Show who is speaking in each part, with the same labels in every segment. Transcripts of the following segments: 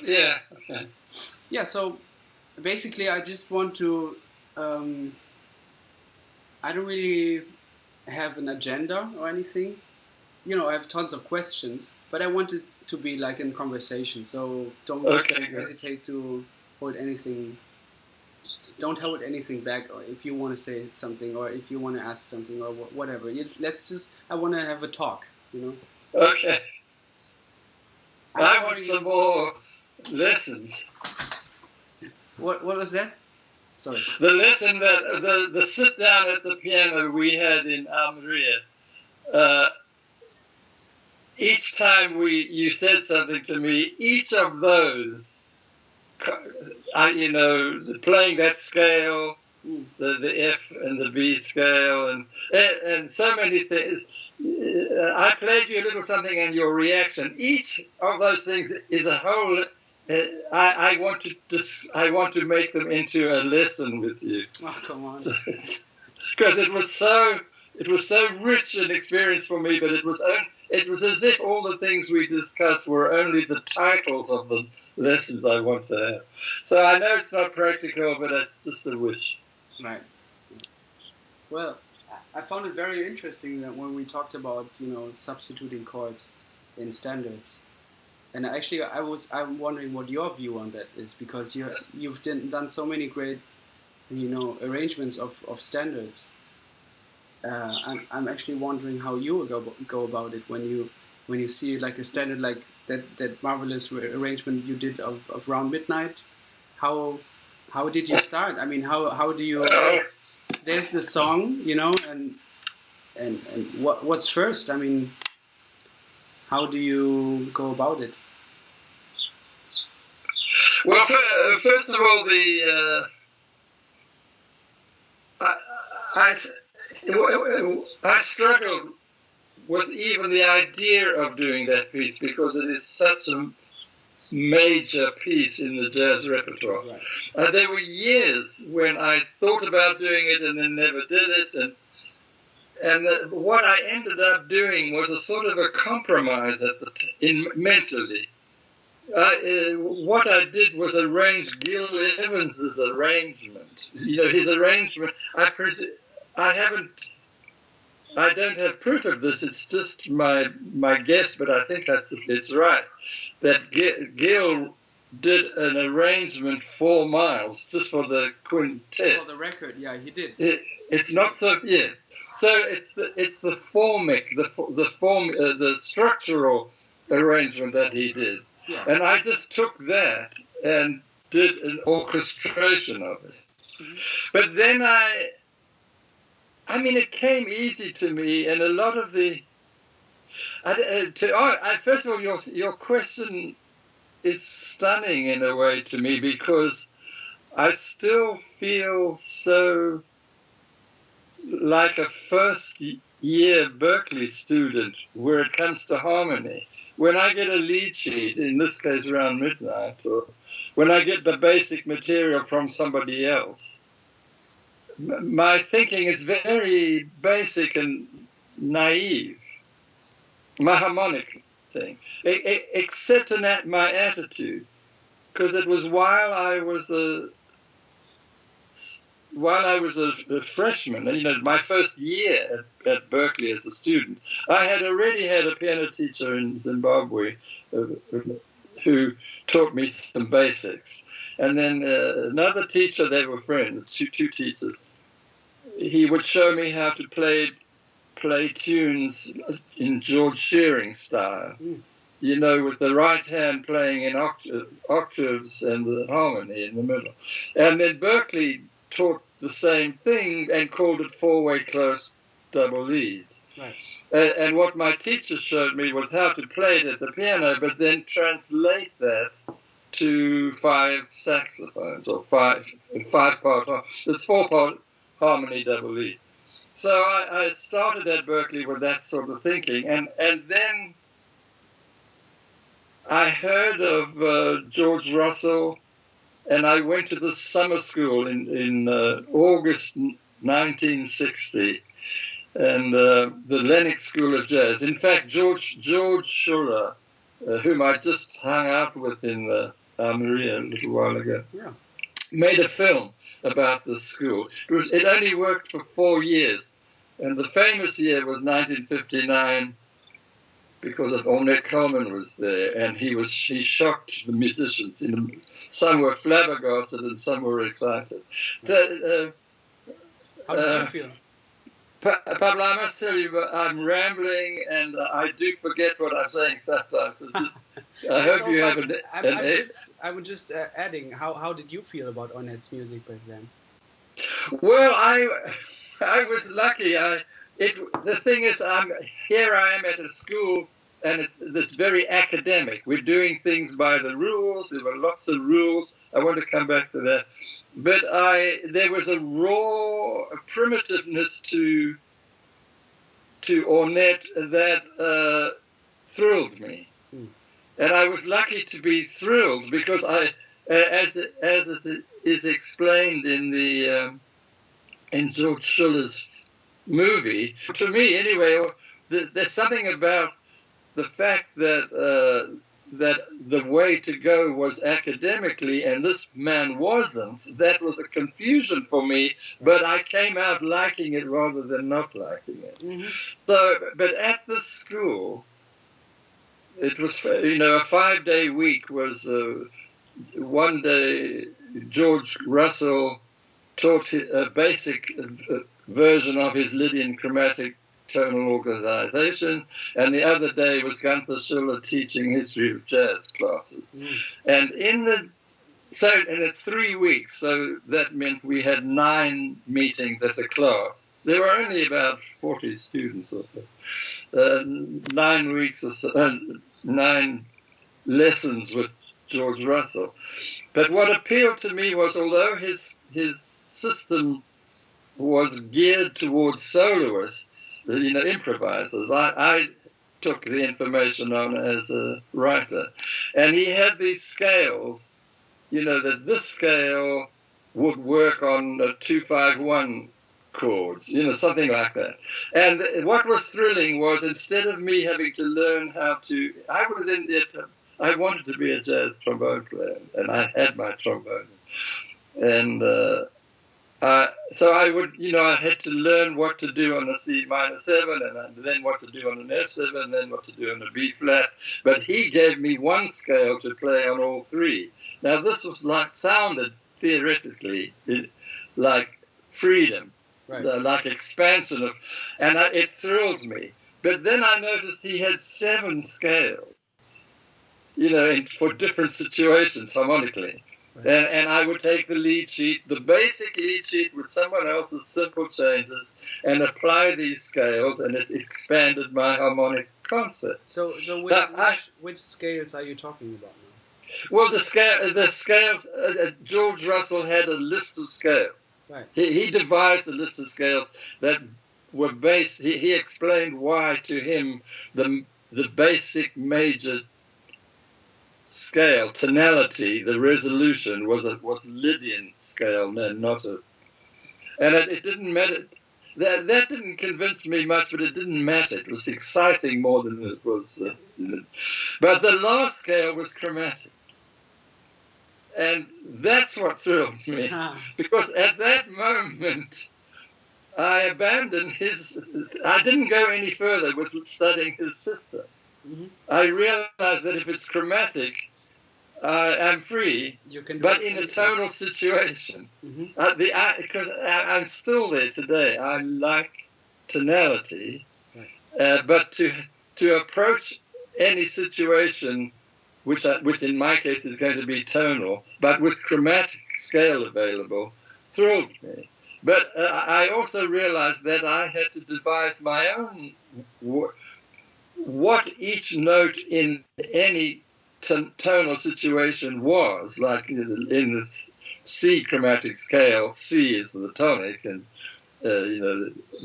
Speaker 1: Yeah. Okay.
Speaker 2: Yeah, so basically I just want to, I don't really have an agenda or anything. You know, I have tons of questions, but I want it to be like in conversation. So don't hesitate to hold anything. Don't hold anything back, or if you want to say something, or if you want to ask something, or whatever. Let's just. I want to have a talk. You know.
Speaker 1: Okay. I want some more lessons.
Speaker 2: What was that? Sorry.
Speaker 1: The lesson that the sit down at the piano we had in Almeria. Each time you said something to me, each of those, you know, playing that scale, the F and the B scale, and so many things. I played you a little something, and your reaction. Each of those things is a whole. I want to make them into a lesson with you.
Speaker 2: Oh, come on!
Speaker 1: Because it was so rich an experience for me, but it was as if all the things we discussed were only the titles of the lessons I want to have. So I know it's not practical, but it's just a wish.
Speaker 2: Right. Well, I found it very interesting that when we talked about, you know, substituting chords in standards, and actually I'm wondering what your view on that is, because you've done so many great, you know, arrangements of standards. I'm actually wondering how you go about it when you see like a standard like that marvelous arrangement you did of Round Midnight. How did you start? I mean, how do you? There's the song, you know, and what's first? I mean, how do you go about it?
Speaker 1: Well, first of all, I struggled with even the idea of doing that piece because it is such a major piece in the jazz repertoire. Right. There were years when I thought about doing it and then never did it, and what I ended up doing was a sort of a compromise mentally. What I did was arrange Gil Evans's arrangement. You know, his arrangement. I don't have proof of this. It's just my guess, but I think it's right. That Gil did an arrangement 4 miles just for the quintet.
Speaker 2: For the record, yeah, he did.
Speaker 1: It's not so. Yes. So it's the formic, the structural arrangement that he did. Yeah. And I just took that and did an orchestration of it. Mm-hmm. But then I mean, it came easy to me, and a lot of the. First of all, your question is stunning in a way to me, because I still feel so like a first-year Berklee student where it comes to harmony. When I get a lead sheet, in this case Round Midnight, or when I get the basic material from somebody else, my thinking is very basic and naive, my harmonic thing, except in my attitude, because it was while I was a freshman, you know, my first year at Berklee as a student. I had already had a piano teacher in Zimbabwe who taught me some basics, and then another teacher. They were friends, two teachers. He would show me how to play tunes in George Shearing style, you know, with the right hand playing in octaves and the harmony in the middle. And then Berklee taught the same thing and called it 4-way close double lead. Right. And what my teacher showed me was how to play it at the piano, but then translate that to 5 saxophones, or 5-part. It's 4-part harmony double lead. So I started at Berklee with that sort of thinking, and then I heard of George Russell, and I went to the summer school in August 1960, and the Lenox School of Jazz. In fact, George Schuller, whom I just hung out with in the Almeria a little while ago.
Speaker 2: Yeah.
Speaker 1: Made a film about the school. It only worked for 4 years, and the famous year was 1959 because of Ornette Coleman was there, and he shocked the musicians. Some were flabbergasted and some were excited.
Speaker 2: How did you feel?
Speaker 1: Pablo, I must tell you, I'm rambling and I do forget what I'm saying sometimes. So I hope you have
Speaker 2: I was just adding, how did you feel about Ornette's music back then?
Speaker 1: Well, I was lucky. The thing is, here I am at a school, and it's very academic. We're doing things by the rules. There were lots of rules. I want to come back to that. But there was a raw primitiveness to Ornette that thrilled me. And I was lucky to be thrilled because as it is explained in George Schiller's movie, to me anyway, there's something about the fact that the way to go was academically, and this man wasn't. That was a confusion for me, but I came out liking it rather than not liking it. Mm-hmm. So, but at the school, it was, a 5-day week was, one day George Russell taught a basic version of his Lydian chromatic tonal organization, and the other day was Gunther Schiller teaching history of jazz classes. And and it's 3 weeks, so that meant we had 9 meetings as a class. There were only about 40 students or so. 9 weeks or so, 9 lessons with George Russell. But what appealed to me was, although his system was geared towards soloists, improvisers. I took the information on as a writer. And he had these scales, that this scale would work on 2-5-1 chords, something like that. And what was thrilling was, instead of me having to learn how to, I wanted to be a jazz trombone player, and I had my trombone. And so I would, I had to learn what to do on a C minor 7, and then what to do on an F7, and then what to do on a B flat. But he gave me one scale to play on all 3. Now this was sounded theoretically like freedom, right. Like expansion and it thrilled me. But then I noticed he had 7 scales, for different situations harmonically. Right. And I would take the lead sheet, the basic lead sheet with someone else's simple changes, and apply these scales, and it expanded my harmonic concept.
Speaker 2: So which scales are you talking about now?
Speaker 1: Well, the scales, George Russell had a list of scales.
Speaker 2: Right.
Speaker 1: He devised a list of scales that were based, he explained why to him the basic major scale, tonality, the resolution was Lydian scale, not a, and it didn't matter. That didn't convince me much, but it didn't matter. It was exciting more than it was. But the last scale was chromatic, and that's what thrilled me, because at that moment I abandoned I didn't go any further with studying his system. Mm-hmm. I realized that if it's chromatic, I'm free, but in a tonal situation. Mm-hmm. Because I'm still there today. I like tonality, right. But to approach any situation, which in my case is going to be tonal, but with chromatic scale available, thrilled me. But I also realized that I had to devise my own what each note in any tonal situation was, like in the C chromatic scale, C is the tonic, and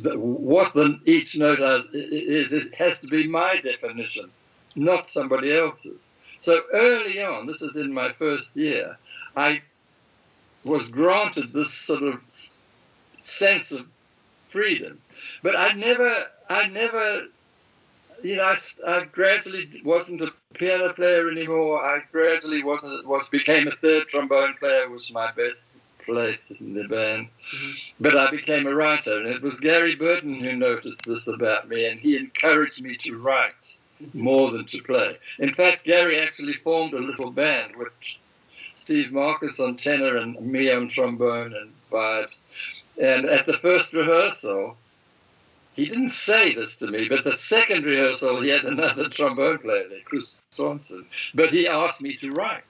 Speaker 1: what each note is, it has to be my definition, not somebody else's. So early on, this is in my first year, I was granted this sort of sense of freedom, but I never I gradually wasn't a piano player anymore. I gradually became a third trombone player, was my best place in the band. But I became a writer, and it was Gary Burton who noticed this about me, and he encouraged me to write more than to play. In fact, Gary actually formed a little band with Steve Marcus on tenor and me on trombone and vibes. And at the first rehearsal, he didn't say this to me, but the second rehearsal, he had another trombone player there, Chris Swanson, but he asked me to write.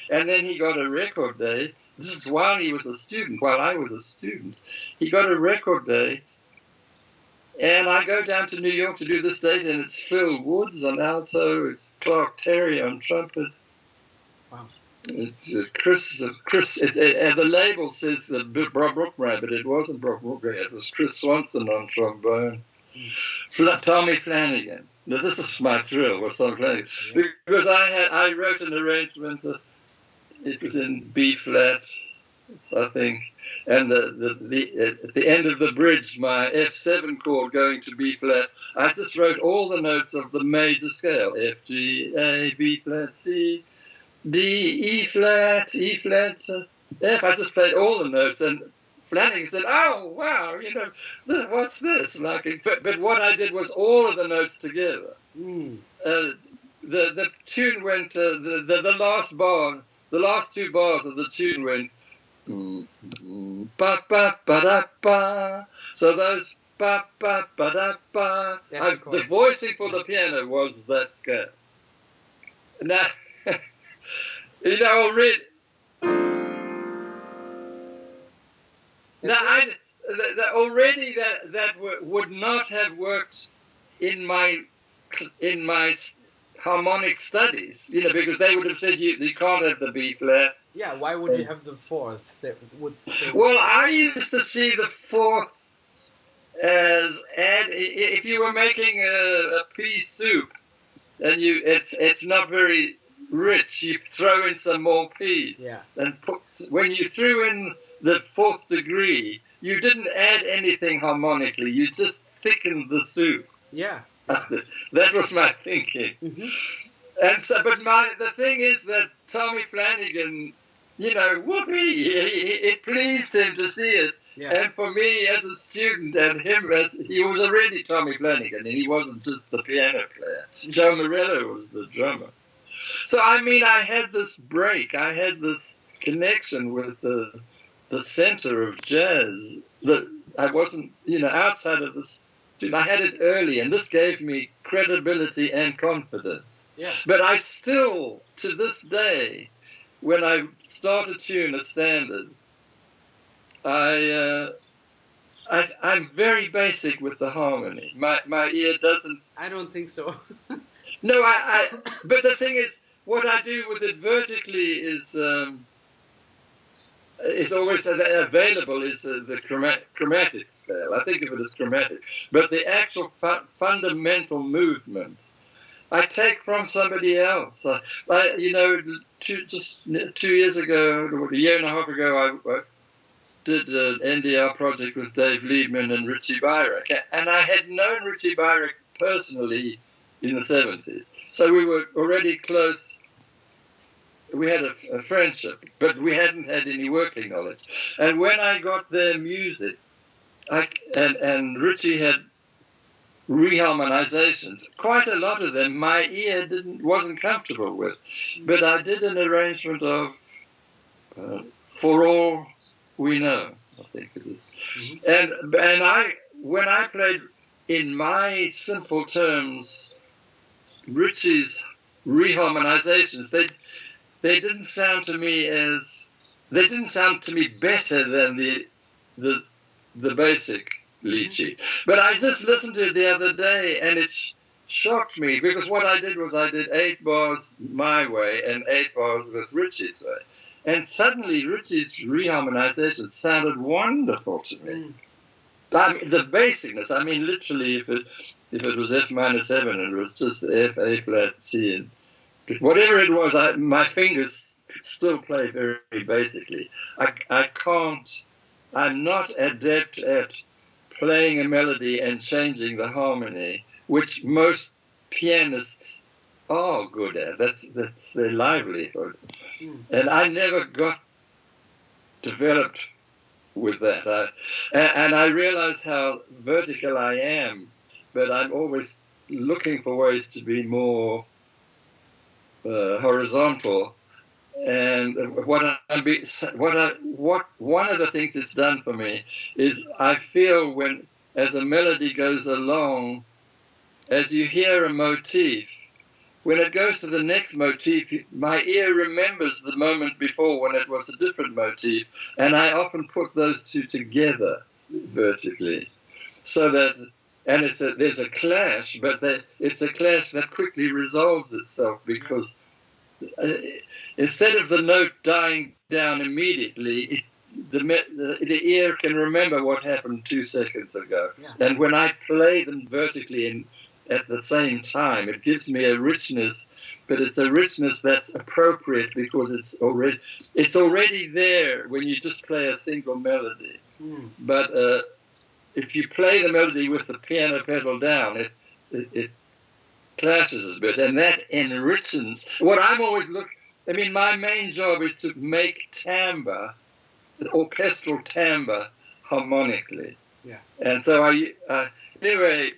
Speaker 1: And then he got a record date. This is while I was a student. He got a record date, and I go down to New York to do this date, and it's Phil Woods on alto, it's Clark Terry on trumpet.
Speaker 2: Wow.
Speaker 1: It's Chris, and the label says Bob Brookmeyer, but it wasn't Bob Brookmeyer, it was Chris Swanson on trombone. Tommy Flanagan. Now this is my thrill with Tommy Flanagan. Yeah. Because I wrote an arrangement, it was in B flat, I think, and at the end of the bridge, my F7 chord going to B flat, I just wrote all the notes of the major scale, F, G, A, B flat, C, D, E flat, F. I just played all the notes, and Flanagan said, "Oh, wow, what's this?" But what I did was all of the notes together. The tune went, the last bar, the last two bars of the tune went, ba ba ba da ba. So those ba ba ba da ba. The voicing for the piano was that scale. Now, already. Now, already that would not have worked in my harmonic studies, because they would have said you can't have the B flat.
Speaker 2: Yeah, why would you have the fourth?
Speaker 1: Well, I used to see the fourth as if you were making a pea soup, and it's not very rich, you throw in some more peas.
Speaker 2: Yeah.
Speaker 1: And when you threw in the fourth degree, you didn't add anything harmonically. You just thickened the soup.
Speaker 2: Yeah.
Speaker 1: That was my thinking.
Speaker 2: Mm-hmm.
Speaker 1: And so, but the thing is that Tommy Flanagan, whoopee, it pleased him to see it.
Speaker 2: Yeah.
Speaker 1: And for me as a student, and him he was already Tommy Flanagan, and he wasn't just the piano player. Joe Morello was the drummer. So I had this break. I had this connection with the center of jazz that I wasn't, outside of this. I had it early, and this gave me credibility and confidence.
Speaker 2: Yeah.
Speaker 1: But I still, to this day, when I start a tune, a standard, I'm very basic with the harmony. My ear doesn't.
Speaker 2: I don't think so.
Speaker 1: No, but the thing is, what I do with it vertically is always available is the chromatic scale. I think of it as chromatic. But the actual fundamental movement, I take from somebody else. Just 2 years ago, or a year and a half ago, I did an NDR project with Dave Liebman and Richie Byrick. And I had known Richie Byrick personally in the 70s. So we were already close. We had a friendship, but we hadn't had any working knowledge. And when I got their music, and Richie had reharmonizations, quite a lot of them my ear wasn't comfortable with. But I did an arrangement of For All We Know, I think it is. Mm-hmm. And when I played in my simple terms, Richie's reharmonizations, they didn't sound to me better than the basic lychee. But I just listened to it the other day, and it shocked me, because what I did was I did 8 bars my way and 8 bars with Richie's way. And suddenly Richie's reharmonization sounded wonderful to me. The basicness, literally, if it was F minor 7 and it was just F, A flat, C, and whatever it was, my fingers still play very basically. I'm not adept at playing a melody and changing the harmony, which most pianists are good at. That's their livelihood. And I never got developed with that. And I realize how vertical I am, but I'm always looking for ways to be more horizontal. And one of the things it's done for me is I feel when, as a melody goes along, as you hear a motif, when it goes to the next motif, my ear remembers the moment before when it was a different motif, and I often put those two together vertically, so that, and there's a clash, but it's a clash that quickly resolves itself, because instead of the note dying down immediately, the ear can remember what happened 2 seconds ago. Yeah. And when I play them vertically at the same time, it gives me a richness, but it's a richness that's appropriate because it's already there when you just play a single melody. But if you play the melody with the piano pedal down, it clashes a bit, and that enriches. What I'm always my main job is to make timbre, orchestral timbre, harmonically. Yeah. And so anyway,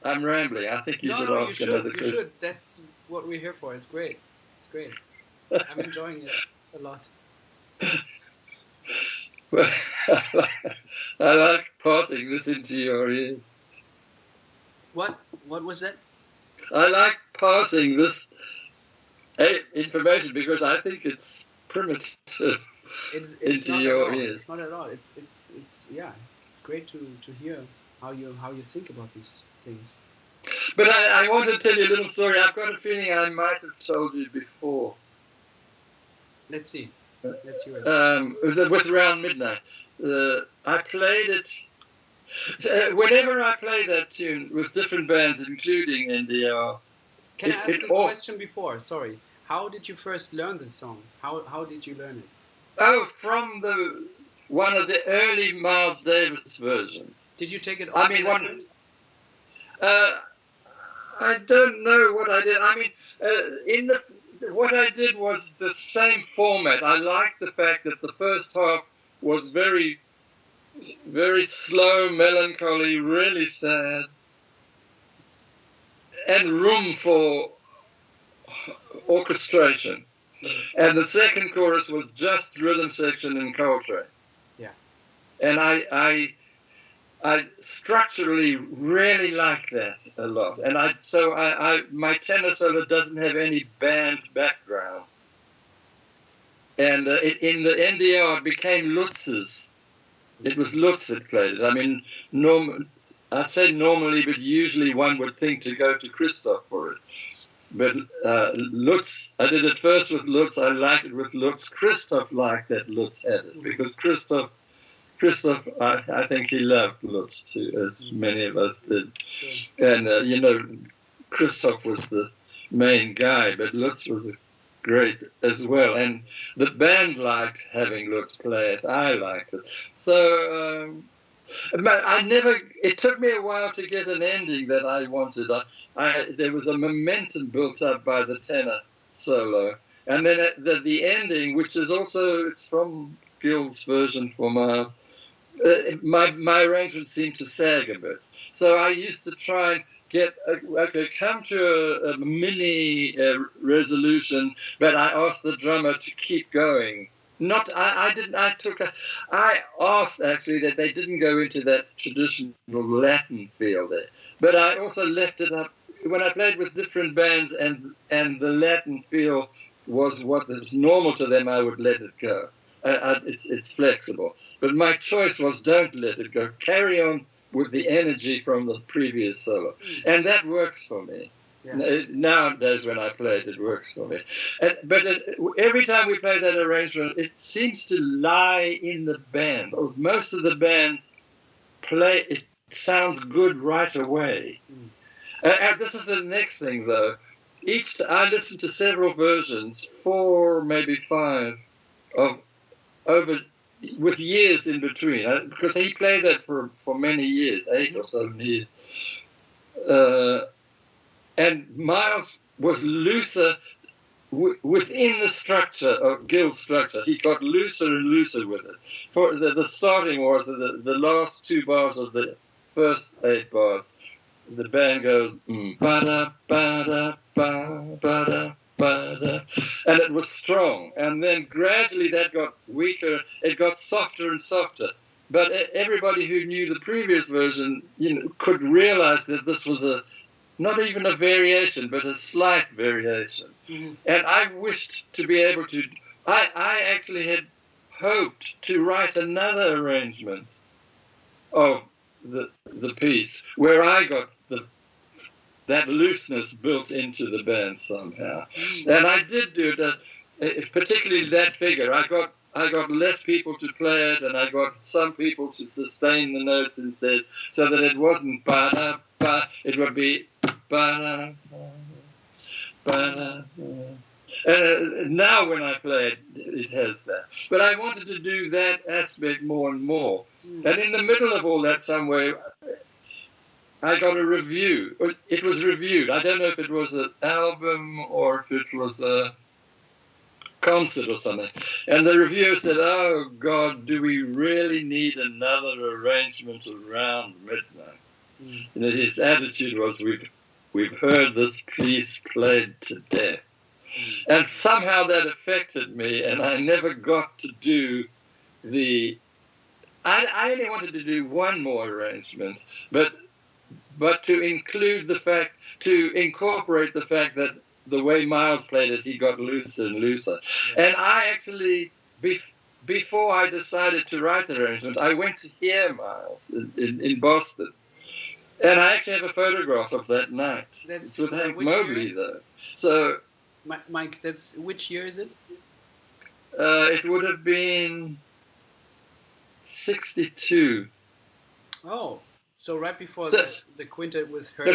Speaker 1: I'm rambling. I think you should ask another question.
Speaker 2: You should. That's what we're here for. It's great. It's great. I'm enjoying it a lot.
Speaker 1: Well, I like passing this into your ears.
Speaker 2: What was that?
Speaker 1: I like passing this information because I think it's primitive into your ears.
Speaker 2: It's not at all. It's great to hear how you think about these things.
Speaker 1: But I want to tell you a little story. I've got a feeling I might have told you before.
Speaker 2: Let's see. Let's hear it.
Speaker 1: It was around midnight. I played it. Whenever I play that tune with different bands, including NDR.
Speaker 2: Can I ask you a question before? Sorry. How did you first learn this song? How did you learn it?
Speaker 1: Oh, from one of the early Miles Davis versions.
Speaker 2: Did you take it?
Speaker 1: I don't know what I did. What I did was the same format. I liked the fact that the first half was very, very slow, melancholy, really sad, and room for orchestration. And the second chorus was just rhythm section and Coltrane.
Speaker 2: Yeah.
Speaker 1: And I structurally really like that a lot. And my tenor solo doesn't have any band background. And in the NDR, it became Lutz's. It was Lutz that played it. I mean, I say normally, but usually one would think to go to Christoph for it. But Lutz, I did it first with Lutz. I liked it with Lutz. Christoph liked that Lutz had it, because Christoph, I think he loved Lutz too, as many of us did. And, Christoph was the main guy, but Lutz was great as well. And the band liked having Lutz play it. I liked it. So it took me a while to get an ending that I wanted. There was a momentum built up by the tenor solo. And then the ending, which is also, it's from Gille's version for Miles, my arrangement seemed to sag a bit. So I used to try and come to a mini resolution, but I asked the drummer to keep going. I asked actually that they didn't go into that traditional Latin feel there, but I also left it up when I played with different bands, and the Latin feel was what was normal to them. I would let it go. It's flexible, but my choice was don't let it go. Carry on with the energy from the previous solo, and that works for me. Yeah. Nowadays, when I play it, it works for me. But every time we play that arrangement, it seems to lie in the band. Most of the bands play, it sounds good right away. And this is the next thing, though. I listen to several versions, 4, maybe 5, with years in between, because he played that for many years, 8 or so years. and Miles was looser within the structure of Gille's structure. He got looser and looser with it. For the starting was the last 2 bars of the first 8 bars. The band goes ba-da, ba-da, ba, ba-da, ba-da, and it was strong. And then gradually that got weaker. It got softer and softer. But everybody who knew the previous version, could realize that this was not even a variation, but a slight variation. Mm-hmm. And I wished to be able to. I actually had hoped to write another arrangement of the piece where I got that looseness built into the band somehow. And I did do it, particularly that figure. I got less people to play it, and I got some people to sustain the notes instead, so that it wasn't ba-da, ba, it would be ba-da, ba-da. And now when I play it, it has that. But I wanted to do that aspect more and more. And in the middle of all that somewhere, I got a review. It was reviewed. I don't know if it was an album or if it was a concert or something. And the reviewer said, "Oh, God, do we really need another arrangement around midnight?" And his attitude was, we've heard this piece played to death. And somehow that affected me, and I never got to do I only wanted to do one more arrangement, but to include to incorporate the fact that the way Miles played it, he got looser and looser. And I actually, before I decided to write the arrangement, I went to hear Miles in Boston. And I actually have a photograph of that night. It's with Hank Mobley, though. So,
Speaker 2: Mike, which year is it?
Speaker 1: It would have been 62.
Speaker 2: Oh, so right before the quintet with her.
Speaker 1: No,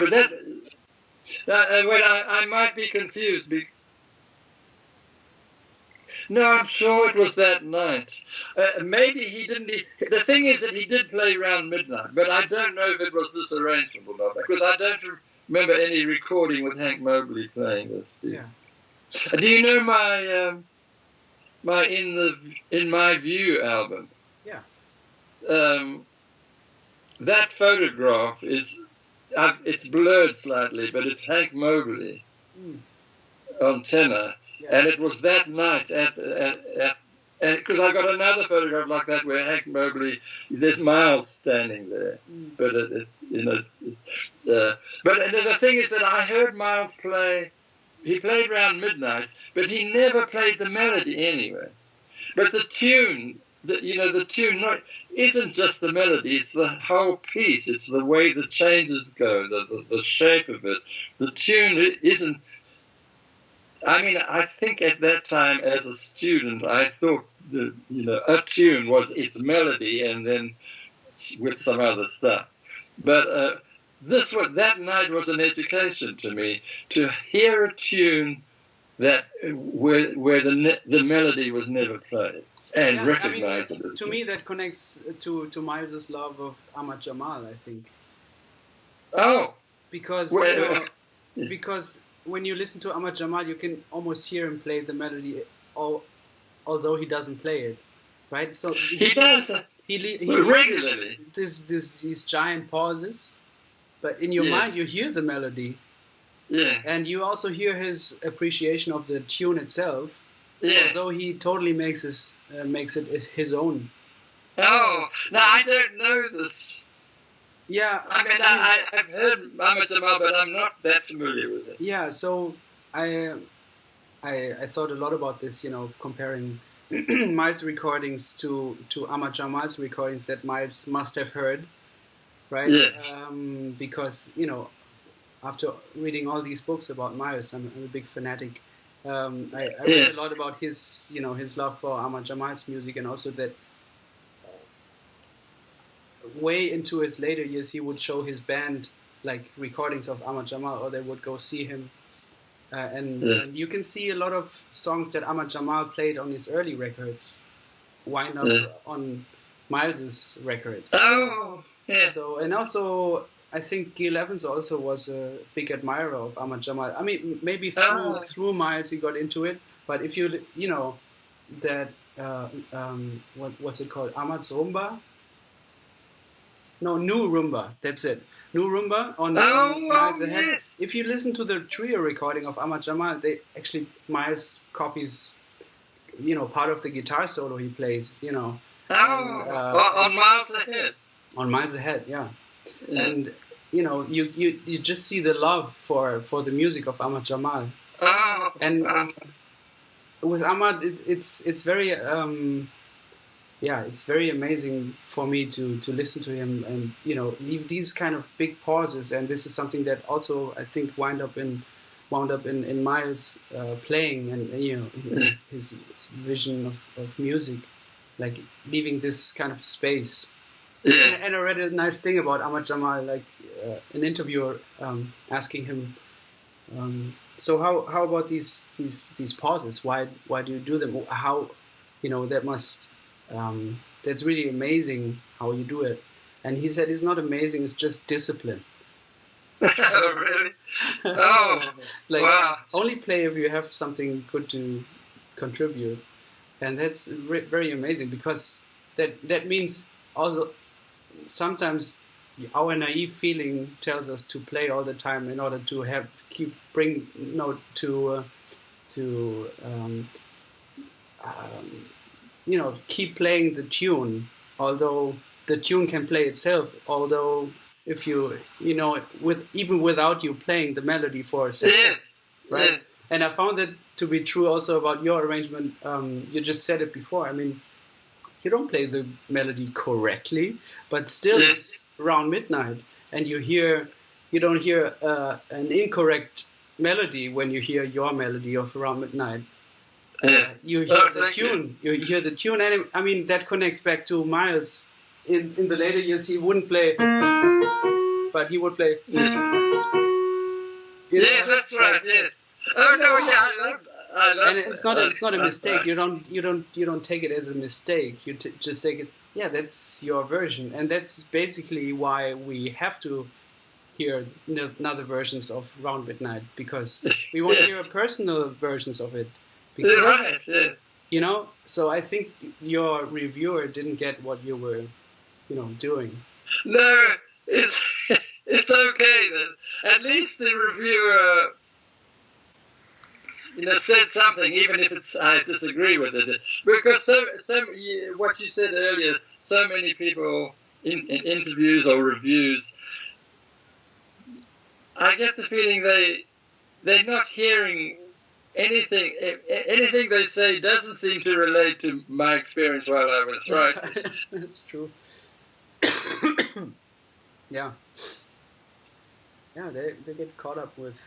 Speaker 1: but I might be confused. No, I'm sure it was that night. Maybe he didn't. The thing is that he did play around midnight, but I don't know if it was this arrangement or not, because I don't remember any recording with Hank Mobley playing this.
Speaker 2: Yeah.
Speaker 1: Do you know my In My View album?
Speaker 2: Yeah.
Speaker 1: That photograph it's blurred slightly, but it's Hank Mobley on tenor, and it was that night because I got another photograph like that where Hank Mobley, there's Miles standing there, but but the thing is that I heard Miles play. He played around midnight, but he never played the melody anyway. But the tune. The tune isn't just the melody, it's the whole piece. It's the way the changes go, the shape of it. The tune isn't... I mean, I think at that time as a student, I thought a tune was its melody and then with some other stuff. But that night was an education to me, to hear a tune where the melody was never played. And recognize it.
Speaker 2: To me, that connects to Miles's love of Ahmad Jamal, I think.
Speaker 1: Oh,
Speaker 2: because when you listen to Ahmad Jamal, you can almost hear him play the melody, although he doesn't play it, right? So
Speaker 1: he does.
Speaker 2: He
Speaker 1: regularly.
Speaker 2: These giant pauses, but in your mind you hear the melody.
Speaker 1: Yeah.
Speaker 2: And you also hear his appreciation of the tune itself.
Speaker 1: Yeah.
Speaker 2: Although he totally makes it his own.
Speaker 1: Oh, no, I don't know this.
Speaker 2: Yeah.
Speaker 1: I mean, I've heard Ahmad Jamal, but I'm not that familiar with it.
Speaker 2: Yeah, so I thought a lot about this, comparing Miles' recordings to Ahmad Jamal's recordings that Miles must have heard, right?
Speaker 1: Yeah.
Speaker 2: Because, after reading all these books about Miles, I'm a big fanatic. I read a lot about his love for Ahmad Jamal's music, and also that way into his later years he would show his band like recordings of Ahmad Jamal, or they would go see him, and you can see a lot of songs that Ahmad Jamal played on his early records wind up on Miles's records.
Speaker 1: Oh, yeah.
Speaker 2: So, and also I think Gil Evans also was a big admirer of Ahmad Jamal. I mean, maybe through Miles he got into it, but if you know that what's it called, Ahmad's Rumba? No, New Rumba. That's it. New Rumba on Miles Ahead.
Speaker 1: Yes.
Speaker 2: If you listen to the trio recording of Ahmad Jamal, they actually Miles copies, part of the guitar solo he plays.
Speaker 1: On Miles Ahead.
Speaker 2: On Miles Ahead, yeah. And you just see the love for the music of Ahmad Jamal. And with Ahmad, it's very it's very amazing for me to listen to him and leave these kind of big pauses. And this is something that also I think wound up in Miles' playing and his vision of music, like leaving this kind of space.
Speaker 1: Yeah.
Speaker 2: And I read a nice thing about Ahmad Jamal, like an interviewer asking him, so how about these pauses? Why do you do them? How that must that's really amazing how you do it. And he said it's not amazing, it's just discipline.
Speaker 1: Oh, really? Oh, wow.
Speaker 2: Only play if you have something good to contribute, and that's very amazing, because that means also sometimes our naive feeling tells us to play all the time in order to keep playing the tune, although the tune can play itself, although if even without you playing the melody for a second, right? Yeah. And I found that to be true also about your arrangement. You just said it before. I mean, you don't play the melody correctly, but still it's around midnight, and you don't hear an incorrect melody when you hear your melody of Around Midnight. You hear the tune. You hear the tune, and I mean that connects back to Miles. In the later years, he wouldn't play, but he would play.
Speaker 1: That's right. Yeah. Oh no, yeah, I love.
Speaker 2: And it's not a mistake. You don't take it as a mistake. You just take it. Yeah, that's your version, and that's basically why we have to hear another versions of Round Midnight, because we want to hear personal versions of it. Because,
Speaker 1: right. Yeah.
Speaker 2: So I think your reviewer didn't get what you were, doing.
Speaker 1: No, it's okay then. At least the reviewer, said something, even if I disagree with it. Because what you said earlier, so many people in interviews or reviews, I get the feeling they're not hearing anything they say doesn't seem to relate to my experience while I was writing.
Speaker 2: That's true. Yeah, they get caught up with.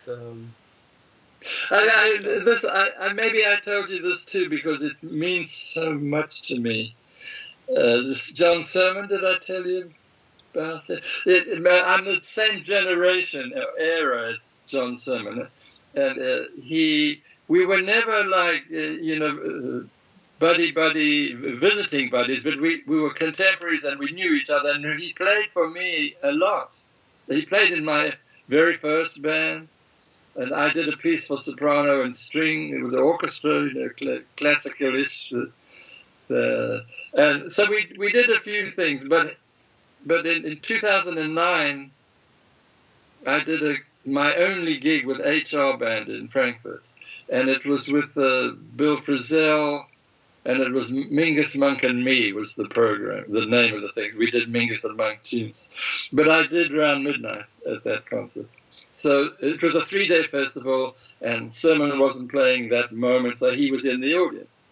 Speaker 1: Maybe I told you this too because it means so much to me. This John Sermon, did I tell you about it? I'm the same generation era as John Sermon, and we were never like buddy visiting buddies, but we were contemporaries and we knew each other. And he played for me a lot. He played in my very first band. And I did a piece for soprano and string. It was orchestra, classical-ish. And so we did a few things. But in 2009, I did my only gig with HR Band in Frankfurt. And it was with Bill Frisell, and it was Mingus Monk and Me was the program, the name of the thing. We did Mingus and Monk tunes. But I did Round Midnight at that concert. So it was a 3-day festival, and Sermon wasn't playing that moment, so he was in the audience.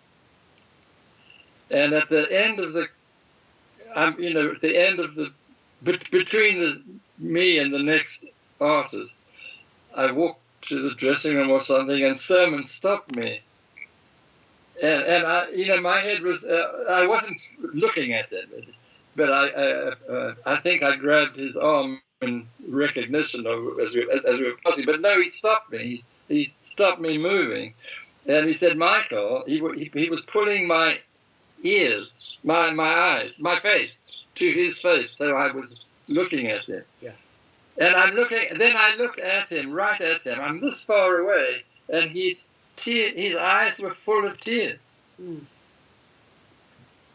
Speaker 1: And at the end of between me and the next artist, I walked to the dressing room or something, and Sermon stopped me. And I, my head was, I wasn't looking at him, but I think I grabbed his arm in recognition of as we were passing, but no, he stopped me. He stopped me moving, and he said, "Michael," he was pulling my ears, my eyes, my face to his face, so I was looking at him.
Speaker 2: Yeah.
Speaker 1: And I'm looking. Then I look at him, right at him. I'm this far away, and his eyes were full of tears.
Speaker 2: Mm.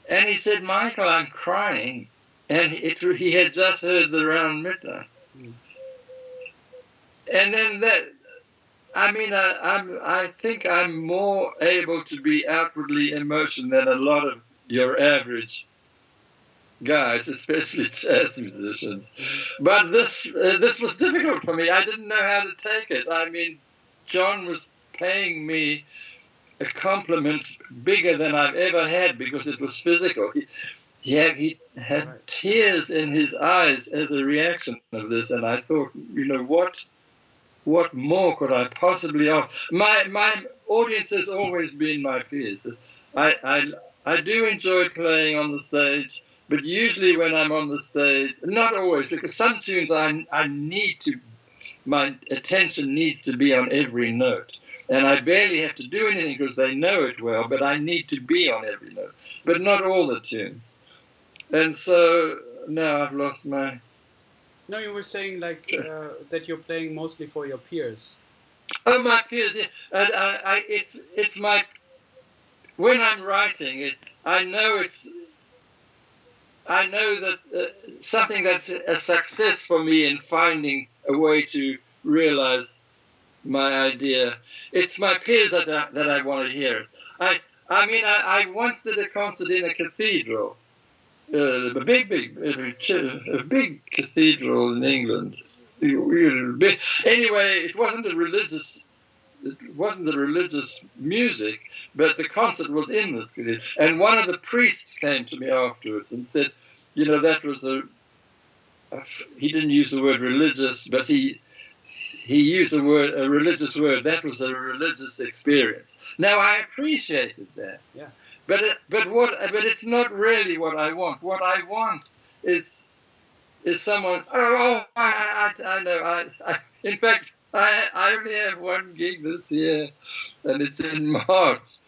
Speaker 1: And he said, "Michael, I'm crying." And he had just heard the Round Midnight.
Speaker 2: Mm.
Speaker 1: And then I think I'm more able to be outwardly emotional than a lot of your average guys, especially jazz musicians. But this was difficult for me. I didn't know how to take it. I mean, John was paying me a compliment bigger than I've ever had because it was physical. He had tears in his eyes as a reaction of this, and I thought, what more could I possibly offer? My audience has always been my peers. I do enjoy playing on the stage, but usually when I'm on the stage, not always, because some tunes my attention needs to be on every note. And I barely have to do anything because they know it well, but I need to be on every note. But not all the tune. And so now I've lost my...
Speaker 2: No, you were saying like that you're playing mostly for your peers.
Speaker 1: Oh, my peers. Yeah. It's my... When I'm writing it, I know that something that's a success for me in finding a way to realize my idea. It's my peers that I want to hear. I once did a concert in a cathedral, a big cathedral in England. Anyway, it wasn't a religious music, but the concert was in this cathedral. And one of the priests came to me afterwards and said, that was he didn't use the word religious, but he used a religious word. That was a religious experience. Now I appreciated that.
Speaker 2: Yeah.
Speaker 1: But it's not really what I want. What I want is someone. I know. In fact, I only have one gig this year, and it's in March.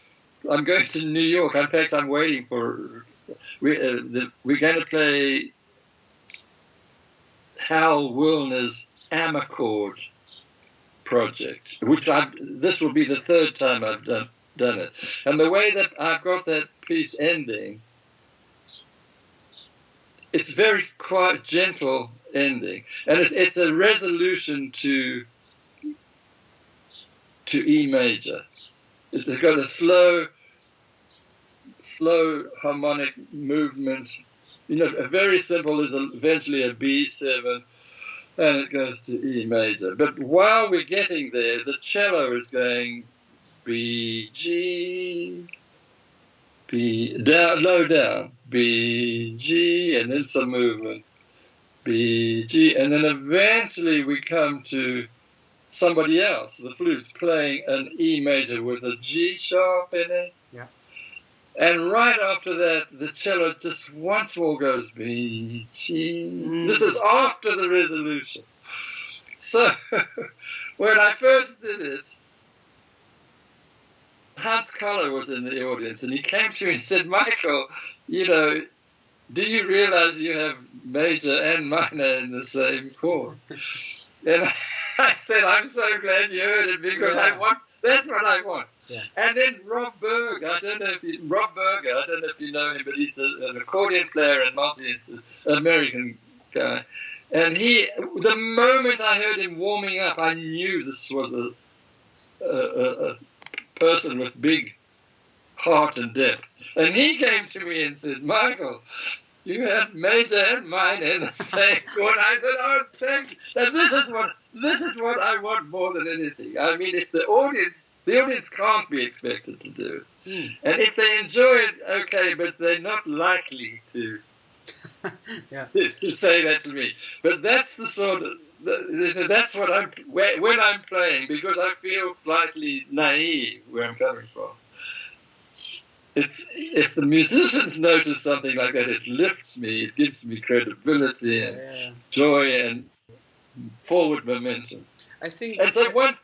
Speaker 1: I'm going to New York. In fact, I'm waiting for. We're going to play Hal Wilner's Amarcord project, which this will be the third time I've done it. And the way that I've got that piece ending, it's very quite gentle ending, and it's a resolution to E major. It's got a slow harmonic movement. A very simple is eventually a B7. And it goes to E major. But while we're getting there, the cello is going B, G, B, down, low down, B, G, and then some movement, B, G, and then eventually we come to somebody else, the flute's playing an E major with a G sharp in it.
Speaker 2: Yeah.
Speaker 1: And right after that, the cello just once more goes B, G. This is after the resolution. So, when I first did it, Hans Koller was in the audience, and he came to me and said, "Michael, do you realize you have major and minor in the same chord?" And I said, "I'm so glad you heard it because that's what I want."
Speaker 2: Yeah.
Speaker 1: And then Rob Berger, I don't know if you know him, but he's an accordion player and American guy. And the moment I heard him warming up, I knew this was a person with big heart and depth. And he came to me and said, "Michael, you have major and minor in the same chord." I said, "Oh, thank you." And this is what I want more than anything. I mean, if the audience can't be expected to do it. And if they enjoy it, okay, but they're not likely to to say that to me. But that's the sort of, that's what when I'm playing, because I feel slightly naive where I'm coming from. If the musicians notice something like that, it lifts me, it gives me credibility and joy and forward momentum.
Speaker 2: I think.
Speaker 1: And so one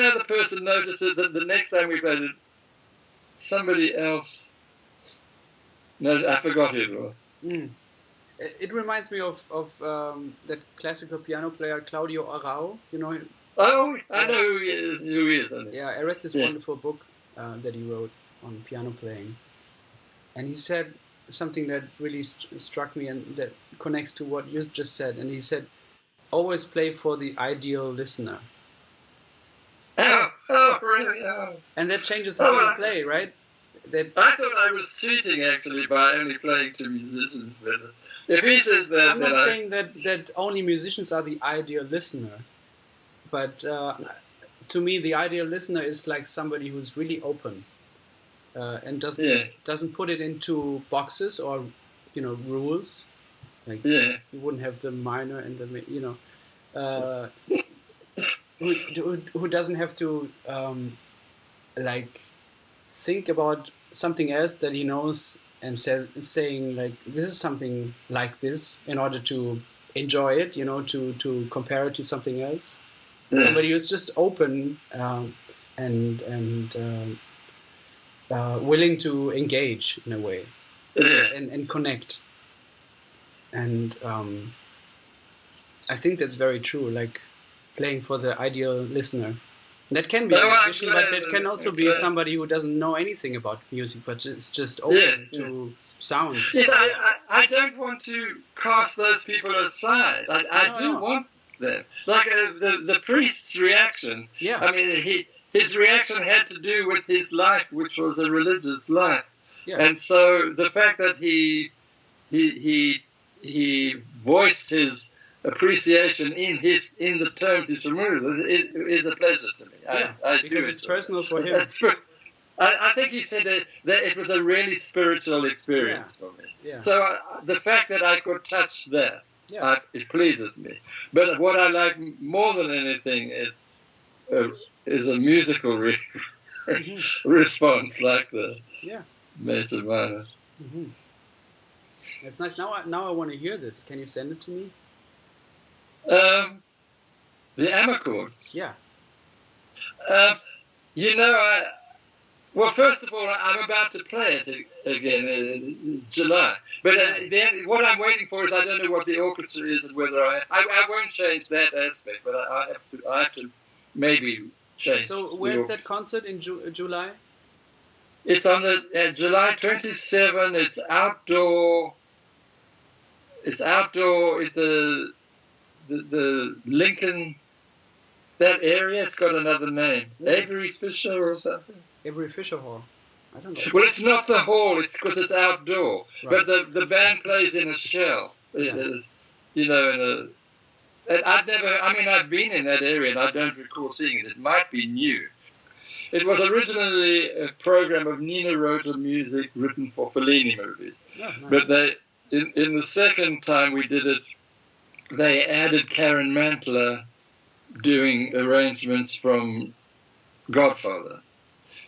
Speaker 1: other person noticed it that the next time we played it, somebody else. No, I forgot who it was.
Speaker 2: It reminds me of that classical piano player Claudio Arrau. You know him?
Speaker 1: Oh, I know who he is.
Speaker 2: Yeah, I read this wonderful book that he wrote on piano playing, and he said something that really struck me and that connects to what you just said. And he said, always play for the ideal listener.
Speaker 1: Oh, really? Oh.
Speaker 2: And that changes how you play, right?
Speaker 1: I thought I was cheating, actually, by only playing to musicians. But if he says that...
Speaker 2: I'm not saying that only musicians are the ideal listener. But to me, the ideal listener is like somebody who's really open and doesn't put it into boxes or, rules. Like you wouldn't have the minor and the, who doesn't have to think about something else that he knows and saying like, this is something like this in order to enjoy it, to compare it to something else. Somebody who's just open and willing to engage in a way and connect. And I think that's very true. Like playing for the ideal listener. That can be a musician, but that can also be somebody who doesn't know anything about music, but it's just open to sound.
Speaker 1: Yes, I don't want to cast those people aside. I do want them. Like the priest's reaction. Yeah. I mean, his reaction had to do with his life, which was a religious life. Yeah. And so the fact that he voiced his appreciation in the terms he's familiar with is a pleasure to me.
Speaker 2: Yeah, because it's personal for him.
Speaker 1: I think he said that it was a really spiritual experience for me. Yeah. So the fact that I could touch that, it pleases me. But what I like more than anything is a musical response like the Mezzo Minor.
Speaker 2: Mm-hmm. That's nice. Now I want to hear this. Can you send it to me?
Speaker 1: The Amarcord.
Speaker 2: Yeah.
Speaker 1: Well, first of all, I'm about to play it again in July. But then what I'm waiting for is I don't know what the orchestra is and whether I won't change that aspect, but I have to maybe change.
Speaker 2: So where's that concert in July?
Speaker 1: It's on the July 27. It's outdoor. It's outdoor at the Lincoln. That area. It's got another name. Avery Fisher or something.
Speaker 2: Avery Fisher Hall. I don't know.
Speaker 1: Well, it's not the hall. It's because it's outdoor. Right. But the band plays in a shell. Yeah. It is, and I've been in that area and I don't recall seeing it. It might be new. It was originally a program of Nina Rota music written for Fellini movies. Oh, nice. But in the second time we did it, they added Karen Mantler doing arrangements from Godfather.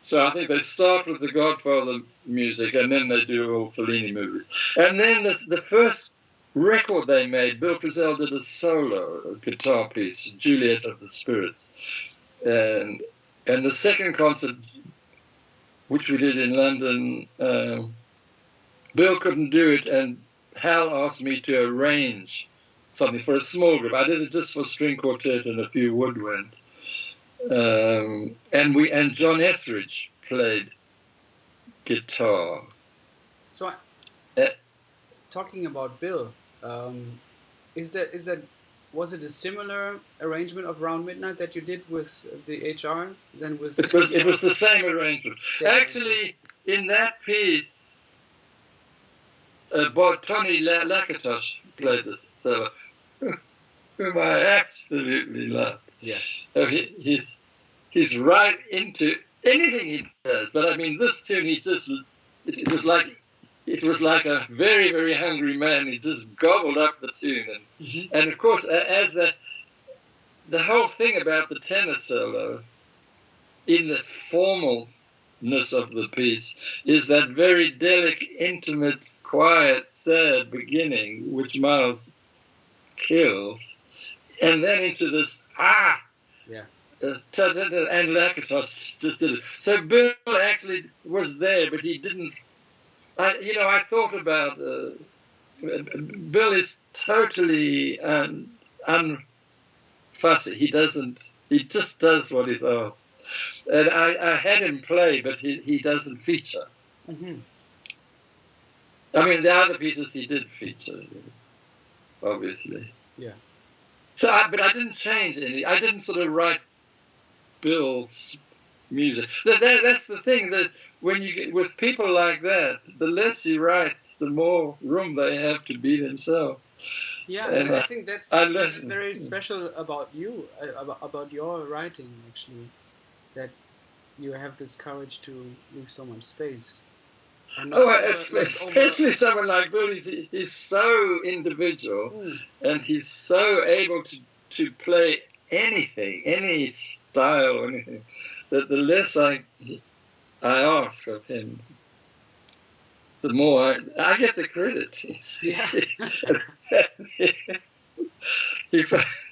Speaker 1: So I think they start with the Godfather music and then they do all Fellini movies. And then the first record they made, Bill Frisell did a solo guitar piece, Juliet of the Spirits. And the second concert, which we did in London, Bill couldn't do it and Hal asked me to arrange something for a small group. I did it just for string quartet and a few woodwind. And John Etheridge played guitar.
Speaker 2: So, talking about Bill, was it a similar arrangement of Round Midnight that you did with the HR than with?
Speaker 1: It was the same arrangement. Actually, in that piece, Tony Lakatosh played this, so whom I absolutely love. Yeah. So he's right into anything he does. But I mean, this tune, it was like a very, very hungry man. He just gobbled up the tune. And of course, as the whole thing about the tenor solo in the formalness of the piece is that very delicate, intimate, quiet, sad beginning, which Miles kills. And then into this, yeah. And Lakatos just did it. So Bill actually was there, but he didn't. I thought about Bill is totally unfussy. He just does what he's asked. And I had him play, but he doesn't feature.
Speaker 2: Mm-hmm.
Speaker 1: I mean, the other pieces he did feature, obviously.
Speaker 2: Yeah.
Speaker 1: So, but I didn't change any. I didn't sort of write Bill's music. That's the thing, that when you get with people like that, the less he writes, the more room they have to be themselves.
Speaker 2: Yeah, and I think that's very special about you, about your writing, actually, that you have this courage to leave so much space.
Speaker 1: Especially someone like Bill. He's so individual, and he's so able to play anything, any style, anything, that the less I ask of him, the more I get the credit.
Speaker 2: Yeah.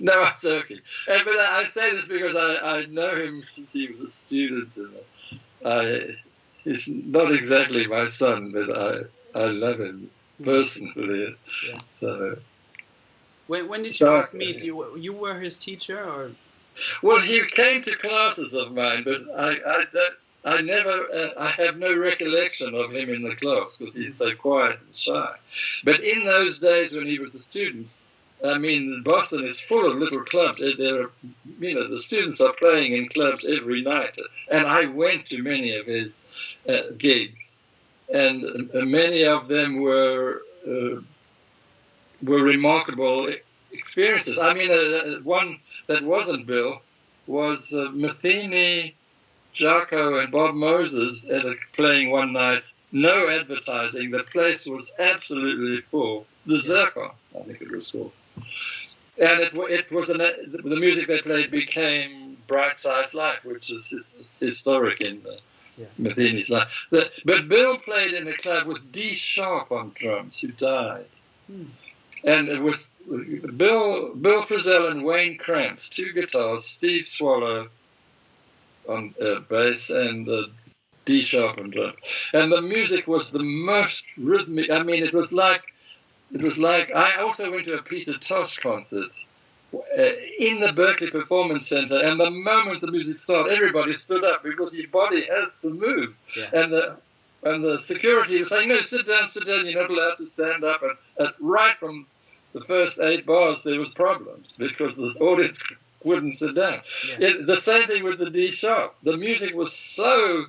Speaker 1: No, I'm joking. But I say this because I know him since he was a student, and he's not exactly my son, but I love him personally.
Speaker 2: Yeah.
Speaker 1: So.
Speaker 2: When did you guys meet? You were his teacher, or?
Speaker 1: Well, he came to classes of mine, but I have no recollection of him in the class because he's so quiet and shy. But in those days when he was a student, I mean, Boston is full of little clubs. There are, the students are playing in clubs every night, and I went to many of his gigs, and many of them were remarkable experiences. I mean, one that wasn't Bill was Matheny, Jaco, and Bob Moses playing one night. No advertising. The place was absolutely full. The Zircon, I think it was called. And it was the music they played became Bright Side's Life, which is historic in Matheny's life. But Bill played in a club with D Sharp on drums, who died. And it was Bill Frisell and Wayne Krantz, two guitars, Steve Swallow on bass, and D Sharp on drums. And the music was the most rhythmic. I mean, it was like I also went to a Peter Tosh concert in the Berkeley Performance Center, and the moment the music started, everybody stood up because your body has to move. Yeah. And the security was saying, "No, sit down, you're not allowed to stand up." And right from the first 8 bars, there was problems because the audience wouldn't sit down. Yeah. The same thing with the D Sharp. The music was so,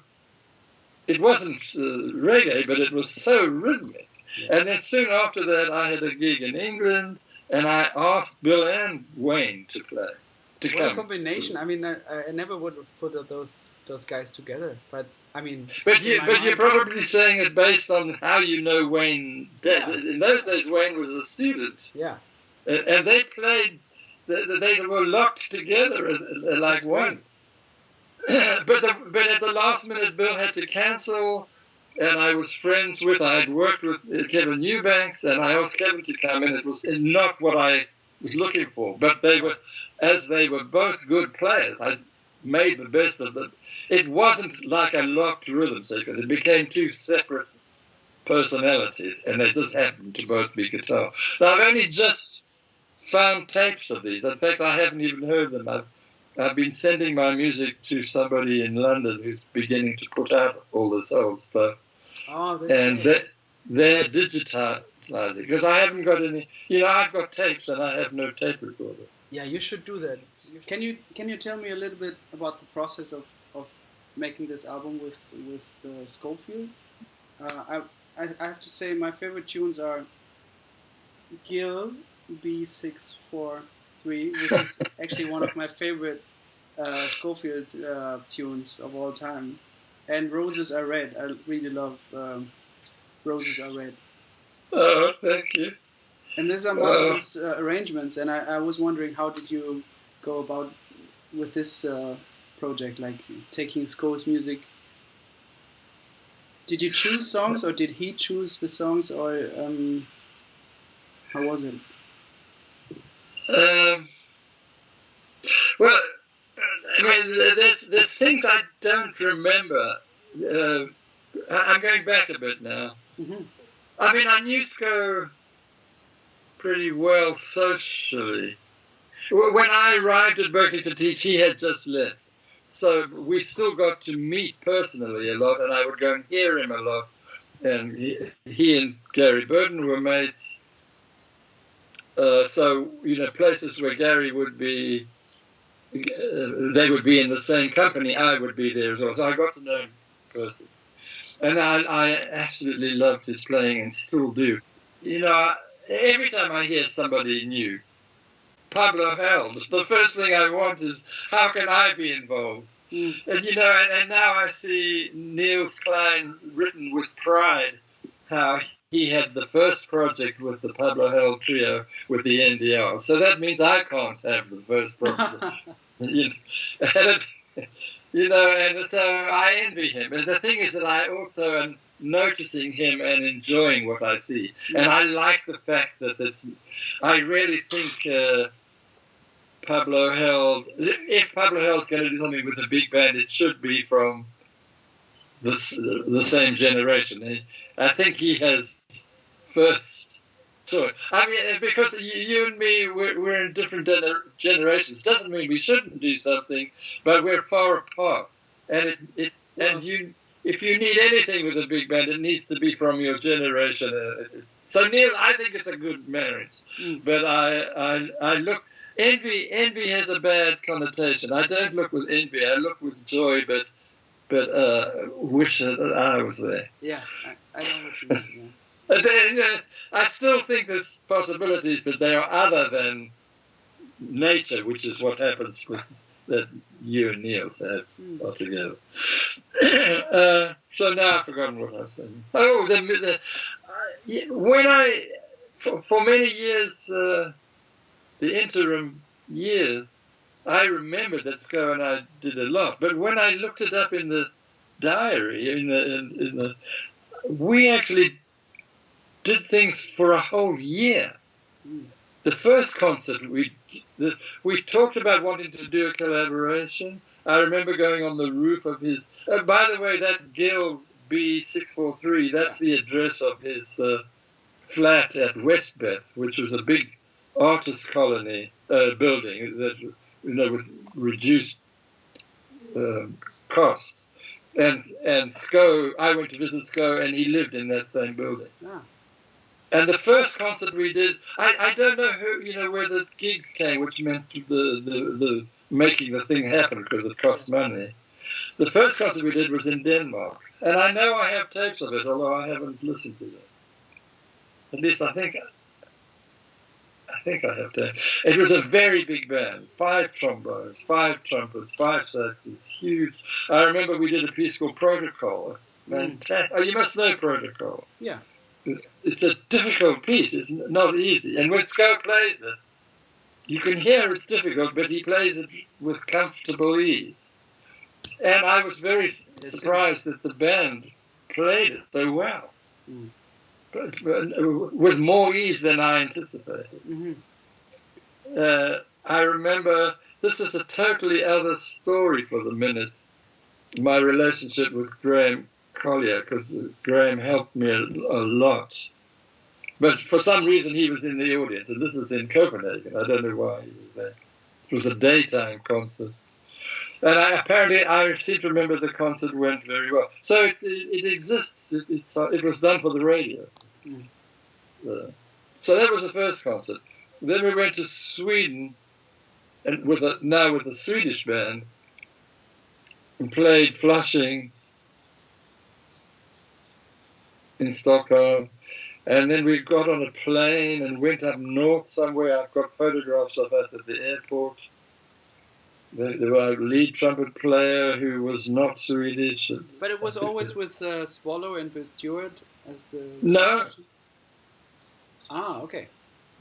Speaker 1: it wasn't reggae, but it was so rhythmic. Yeah. And then soon after that, I had a gig in England, and I asked Bill and Wayne to play.
Speaker 2: What a combination! I mean, I never would have put those guys together, but I mean.
Speaker 1: But you're probably saying it based on how you know Wayne. Yeah. In those days, Wayne was a student.
Speaker 2: Yeah.
Speaker 1: And they played. They were locked together like one. But at the last minute, Bill had to cancel. And I was friends with, I had worked with Kevin Eubanks, and I asked Kevin to come in. It was not what I was looking for, but they were both good players. I made the best of them. It wasn't like a locked rhythm section. It became 2 separate personalities, and they just happened to both be guitar. Now, I've only just found tapes of these. In fact, I haven't even heard them. I've been sending my music to somebody in London who's beginning to put out all this old stuff.
Speaker 2: Oh,
Speaker 1: and they're digitizing, because I haven't got any. I've got tapes and I have no tape recorder.
Speaker 2: Yeah, you should do that. Can you tell me a little bit about the process of making this album with Scofield? I have to say my favorite tunes are Gille B643, which is actually one of my favorite Scofield tunes of all time. And Roses Are Red. I really love Roses Are Red.
Speaker 1: Oh, thank you.
Speaker 2: And these are Martin's arrangements, and I was wondering, how did you go about with this project, like taking Sco's music? Did you choose songs, or did he choose the songs, or how was it?
Speaker 1: Well, I mean, there's things I don't remember. I'm going back a bit now.
Speaker 2: Mm-hmm.
Speaker 1: I mean, I knew Sco pretty well socially. When I arrived at Berkeley to teach, he had just left. So we still got to meet personally a lot, and I would go and hear him a lot. And he and Gary Burton were mates. So, places where Gary would be, they would be in the same company, I would be there as well. So I got to know him personally. And I absolutely loved his playing and still do. Every time I hear somebody new, Pablo held, the first thing I want is, how can I be involved? And and now I see Niels Klein's written with pride how he had the first project with the Pablo Held Trio with the NDR. So that means I can't have the first project. And so I envy him. And the thing is that I also am noticing him and enjoying what I see. And I like the fact that I really think Pablo Held, if Pablo Held's going to do something with a big band, it should be from the same generation. I think he has first choice. I mean, because you and me, we're in different generations. Doesn't mean we shouldn't do something, but we're far apart. And if you need anything with a big band, it needs to be from your generation. So Neil, I think it's a good marriage. But I look. Envy has a bad connotation. I don't look with envy. I look with joy, but wish that I was there.
Speaker 2: Yeah, I know what you mean. Yeah.
Speaker 1: I still think there's possibilities, but they are other than nature, which is what happens with that you and Niels have altogether. So now I've forgotten what I was saying. Oh, for many years. The interim years, I remember that Sco and I did a lot. But when I looked it up in the diary, we actually did things for a whole year. The first concert, we talked about wanting to do a collaboration. I remember going on the roof of his... by the way, that Gille B643, that's the address of his flat at Westbeth, which was a big artist colony building that with reduced cost, and Sco, I went to visit Sco, and he lived in that same building.
Speaker 2: Ah.
Speaker 1: And the first concert we did, I don't know where the gigs came, which meant the making the thing happen because it cost money. The first concert we did was in Denmark, and I know I have tapes of it, although I haven't listened to them. At least I think I have to. It was a very big band. 5 trombones, 5 trumpets, 5 saxes, huge. I remember we did a piece called Protocol. Oh, you must know Protocol.
Speaker 2: Yeah.
Speaker 1: It's a difficult piece. It's not easy. And when Sco plays it, you can hear it's difficult, but he plays it with comfortable ease. And I was very surprised that the band played it so well. With more ease than I anticipated. I remember, this is a totally other story for the minute, my relationship with Graham Collier, because Graham helped me a lot. But for some reason he was in the audience, and this is in Copenhagen. I don't know why he was there. It was a daytime concert. And I seem to remember the concert went very well. So it exists. It was done for the radio. So that was the first concert. Then we went to Sweden, and with a Swedish band, and played Flushing in Stockholm. And then we got on a plane and went up north somewhere. I've got photographs of that at the airport. There was a lead trumpet player who was not Swedish.
Speaker 2: But it was always with Swallow and with Stewart as the...
Speaker 1: No.
Speaker 2: Ah, okay.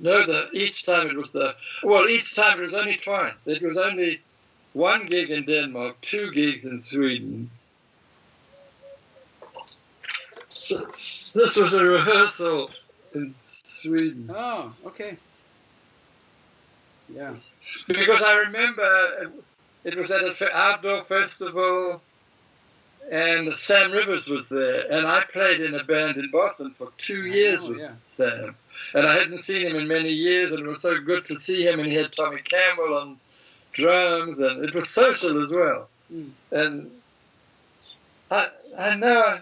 Speaker 1: No, each time it was only twice. It was only 1 gig in Denmark, 2 gigs in Sweden. So, this was a rehearsal in Sweden.
Speaker 2: Oh, okay. Yeah.
Speaker 1: Because I remember it was at an outdoor festival, and Sam Rivers was there, and I played in a band in Boston for 2 years with Sam. and I hadn't seen him in many years, and it was so good to see him. And he had Tommy Campbell on drums, and it was social as well. And I know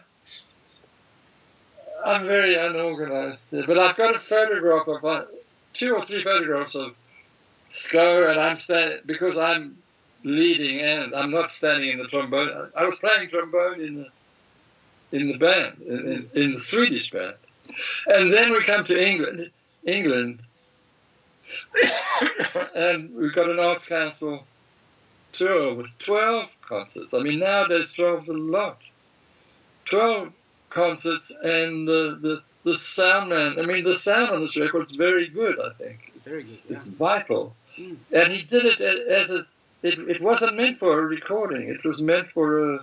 Speaker 1: I'm very unorganized, but I've got a photograph of 2 or 3 photographs of Sco, and I'm standing because I'm leading, and I'm not standing in the trombone. I was playing trombone in the band, in the Swedish band, and then we come to England, and we've got an Arts Council tour with 12 concerts. I mean, nowadays 12 is a lot. 12 concerts, and the sound man. I mean, the sound on this record is very good. I think it's
Speaker 2: very good. Yeah.
Speaker 1: It's vital, and he did it as it wasn't meant for a recording. It was meant for a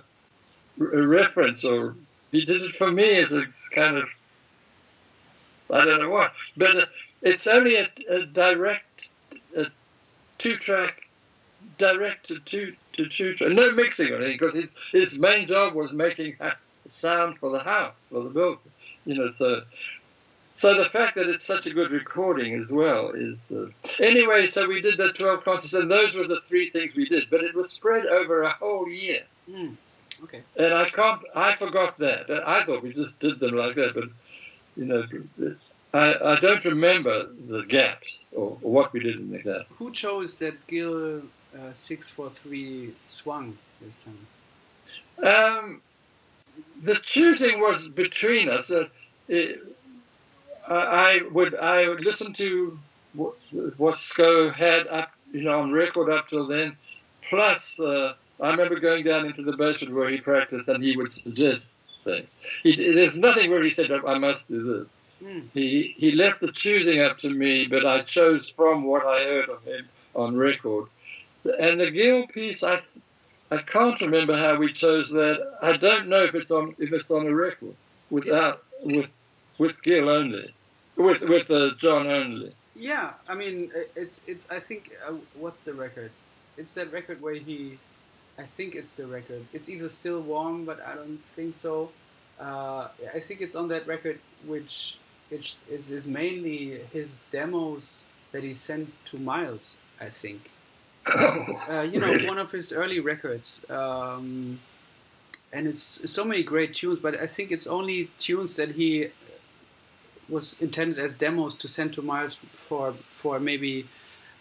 Speaker 1: reference, or he did it for me as a kind of, I don't know what. But it's only a direct 2-track, direct to two-track, no mixing or anything, because his main job was making sound for the house, for the building, you know. So the fact that it's such a good recording as well is anyway. So we did the 12 concerts, and those were the 3 things we did. But it was spread over a whole year.
Speaker 2: Okay.
Speaker 1: And I forgot that. I thought we just did them like that, but you know, I don't remember the gaps or what we did in the gaps.
Speaker 2: Who chose that Gille 6/4/3 swung this time?
Speaker 1: The choosing was between us. I would listen to what Sco had up, you know, on record up till then. Plus, I remember going down into the basement where he practiced, and he would suggest things. There's nothing where he said, "I must do this." He left the choosing up to me, but I chose from what I heard of him on record. And the Gille piece, I can't remember how we chose that. I don't know if it's on a record with Gille only, with John only.
Speaker 2: Yeah, I mean, it's. I think what's the record? It's that record where he. I think it's the record. It's either Still Warm, but I don't think so. I think it's on that record, which is mainly his demos that he sent to Miles, I think. You know, one of his early records. And it's so many great tunes, but I think it's only tunes that he was intended as demos to send to Miles for maybe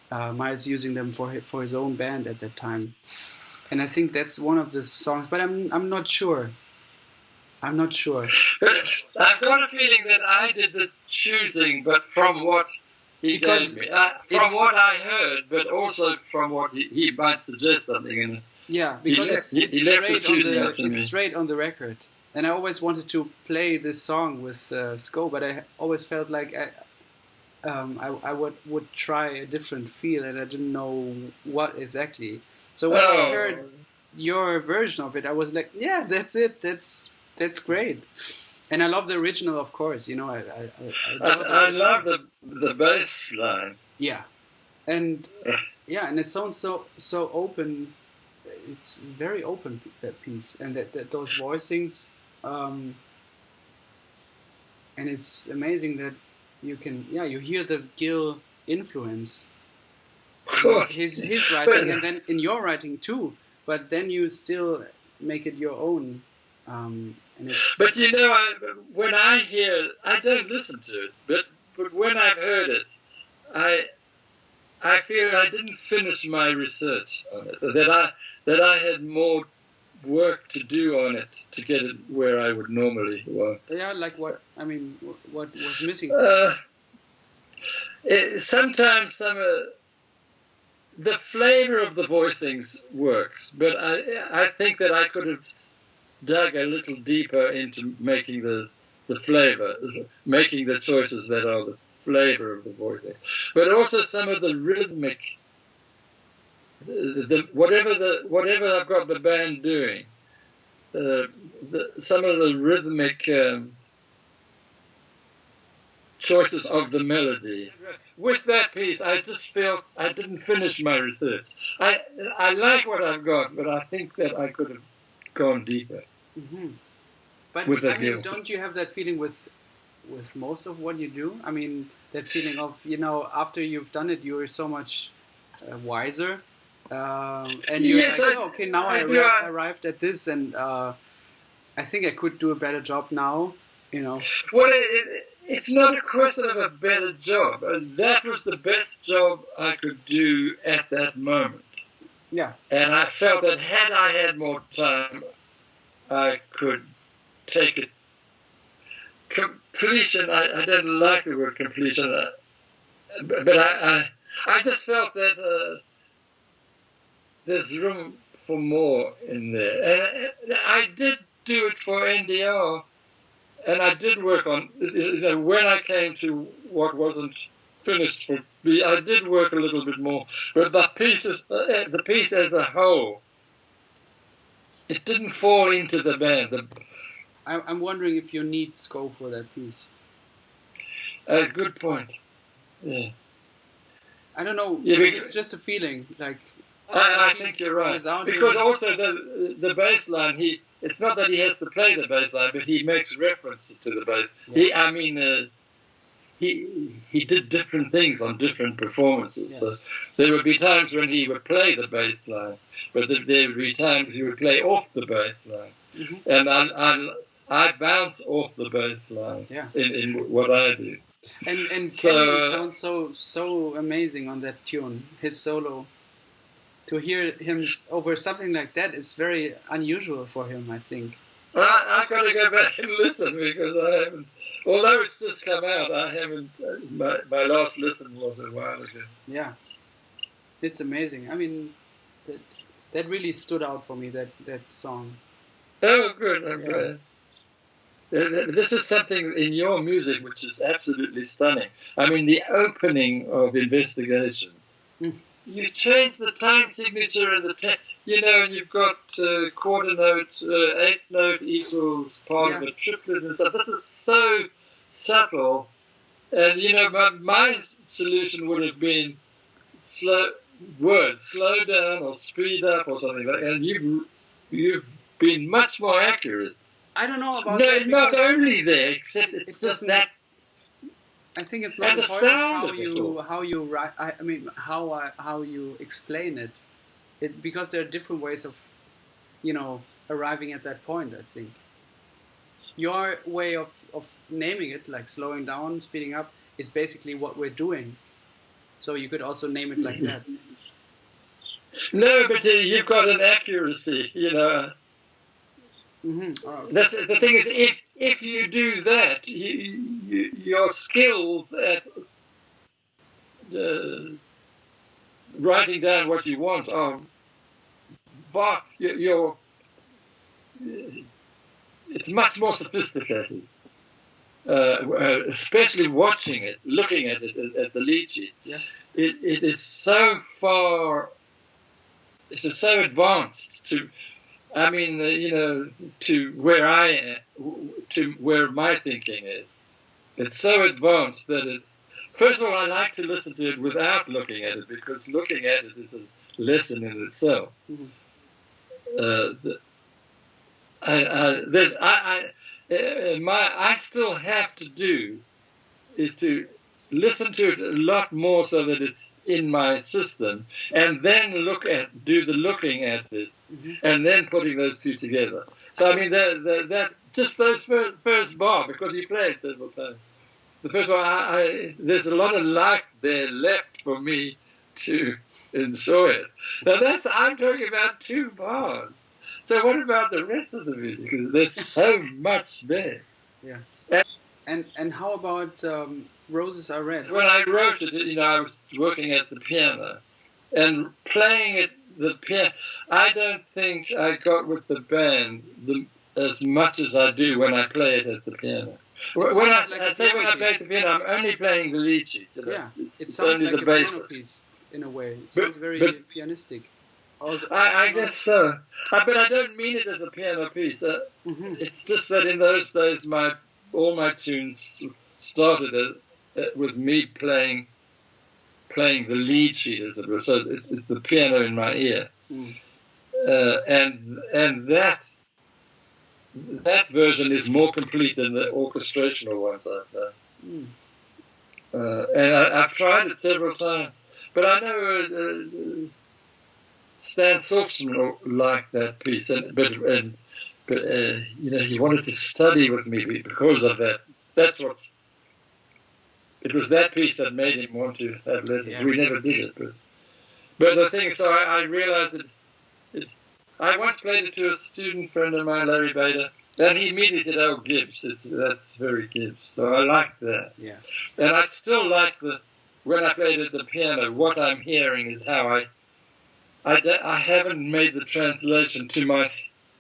Speaker 2: Miles using them for his own band at that time. And I think that's one of the songs, but I'm not sure. I'm not sure.
Speaker 1: I've got a feeling that I did the choosing, but from what he gave me, from what I heard, but also from what he might suggest something in it.
Speaker 2: Yeah, because it's straight on the record. And I always wanted to play this song with Sco, but I always felt like I would try a different feel, and I didn't know what exactly. So when I heard your version of it, I was like, yeah, that's it. That's great. And I love the original, of course. You know,
Speaker 1: I love the bass line.
Speaker 2: Yeah, and and it sounds so open. It's very open, that piece, and that those voicings. And it's amazing that you can, you hear the Gille influence.
Speaker 1: Of course.
Speaker 2: His writing, and then in your writing too. But then you still make it your own.
Speaker 1: But you know, when I hear, I don't listen to it. But when I've heard it, I feel I didn't finish my research on it. That I had more work to do on it to get it where I would normally want.
Speaker 2: Yeah, like what? I mean, what was missing?
Speaker 1: Sometimes the flavor of the voicings works, but I think that I could have dug a little deeper into making the flavor, making the choices that are the flavor of the voicings, but also some of the rhythmic. Whatever I've got the band doing, some of the rhythmic choices of the melody. With that piece, I just felt I didn't finish my research. I like what I've got, but I think that I could have gone deeper.
Speaker 2: Mm-hmm. But
Speaker 1: with
Speaker 2: I mean, don't you have that feeling with most of what you do? I mean, that feeling of, you know, after you've done it, you're so much wiser, and you're
Speaker 1: Yes,
Speaker 2: like, oh, okay, now I arrived at this, and I think I could do a better job now, you know.
Speaker 1: Well, it's not a question of a better job. That was the best job I could do at that moment.
Speaker 2: Yeah.
Speaker 1: And I felt that had I had more time, I could take it. Completion, I don't like the word completion, but I just felt that there's room for more in there. And I did do it for NDR, and I did work on, you know, when I came to what wasn't finished for me, I did work a little bit more. But the piece as a whole, it didn't fall into the band.
Speaker 2: I'm wondering if you need Scope for that piece.
Speaker 1: Good point. Yeah.
Speaker 2: I don't know.
Speaker 1: Yeah,
Speaker 2: it's just a feeling. Like
Speaker 1: I think you're right. Because also the bass line, it's not that he has to play the bass line, but he makes reference to the bass. Yeah. He did different things on different performances. Yeah. So there would be times when he would play the bass line, but there would be times he would play off the bass line. Mm-hmm. And I bounce off the bass line in what I do.
Speaker 2: And so, sounds so amazing on that tune, his solo. To hear him over something like that is very unusual for him, I think.
Speaker 1: I've got to go back and listen because I haven't, although it's just come out, I haven't, my last listen was a while ago.
Speaker 2: Yeah, it's amazing. I mean, that really stood out for me, that song.
Speaker 1: Oh, good, I'm glad. This is something in your music which is absolutely stunning. I mean, the opening of Investigations. You change the time signature and and you've got quarter note, eighth note equals part of a triplet and stuff. This is so subtle. And, my solution would have been slow down or speed up or something like that. And you've been much more accurate.
Speaker 2: I don't know about that.
Speaker 1: No, not only there, except it's just that.
Speaker 2: I think it's not important how you write. I mean, how you explain it, because there are different ways of, arriving at that point. I think your way of naming it, like slowing down, speeding up, is basically what we're doing. So you could also name it like that.
Speaker 1: No, but you've got an accuracy,
Speaker 2: Mm-hmm. Oh, okay.
Speaker 1: The thing is, if you do that, your skills at writing down what you want are it's much more sophisticated. Especially watching it, looking at it at the lead sheet.
Speaker 2: Yeah.
Speaker 1: It is so far. It is so advanced to. I mean, to where I am, to where my thinking is. It's so advanced that first of all, I like to listen to it without looking at it, because looking at it is a lesson in itself. Mm-hmm. I still have to do is to listen to it a lot more so that it's in my system, and then do the looking at it, mm-hmm. and then putting those two together. So I mean, that just those first bar, because you play it several times. The first one, there's a lot of life there left for me to enjoy it. Now I'm talking about 2 bars. So what about the rest of the music? There's so much there.
Speaker 2: Yeah. And how about Roses Are Red?
Speaker 1: When I wrote it, I was working at the piano and playing it. The piano. I don't think I got with the band as much as I do when I play it at the piano. When I play the piano, I'm only playing the lead sheet.
Speaker 2: Yeah,
Speaker 1: it's
Speaker 2: sounds
Speaker 1: only
Speaker 2: like
Speaker 1: the
Speaker 2: a
Speaker 1: bass
Speaker 2: piano piece in a way. It sounds very pianistic.
Speaker 1: I guess so, but I don't mean it as a piano piece. Mm-hmm. It's just that in those days, all my tunes started with me playing the lead sheet, as it were. So it's the piano in my ear, and that that version is more complete than the orchestrational ones I've done. And I've tried it several times. But I know Stan Saufson liked that piece, but he wanted to study with me because of that. It was that piece that made him want to have lessons. Yeah. We never did it, but the thing. So I realized that. I once played it to a student friend of mine, Larry Bader, and he immediately said, "Oh, Gibbs, that's very Gibbs." So I liked that.
Speaker 2: Yeah.
Speaker 1: And I still like when I played at the piano, what I'm hearing is how I haven't made the translation to my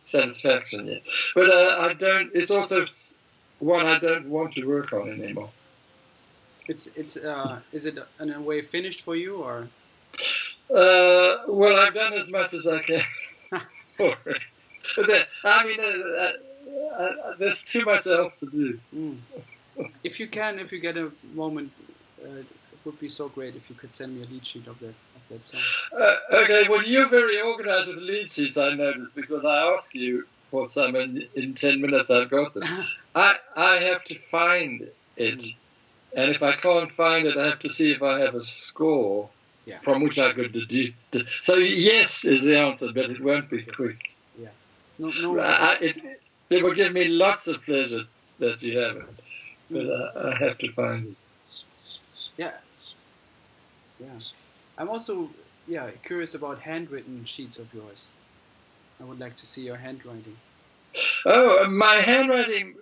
Speaker 1: satisfaction yet. But I don't. It's also one I don't want to work on anymore.
Speaker 2: Is it in a way finished for you, or?
Speaker 1: Well, I've done as much as I can for it. But there's too much else to do.
Speaker 2: If you get a moment, it would be so great if you could send me a lead sheet of that song.
Speaker 1: Okay, well, you're very organized with lead sheets, I noticed, because I asked you for some, and in 10 minutes I've got them. I have to find it, and if I can't find it, I have to see if I have a score from which I could deduce. So yes is the answer, but it won't be quick.
Speaker 2: Yeah. No.
Speaker 1: It will give me lots of pleasure that you have it, but I have to find it.
Speaker 2: Yeah. Yeah. I'm also curious about handwritten sheets of yours. I would like to see your handwriting.
Speaker 1: Oh, my handwriting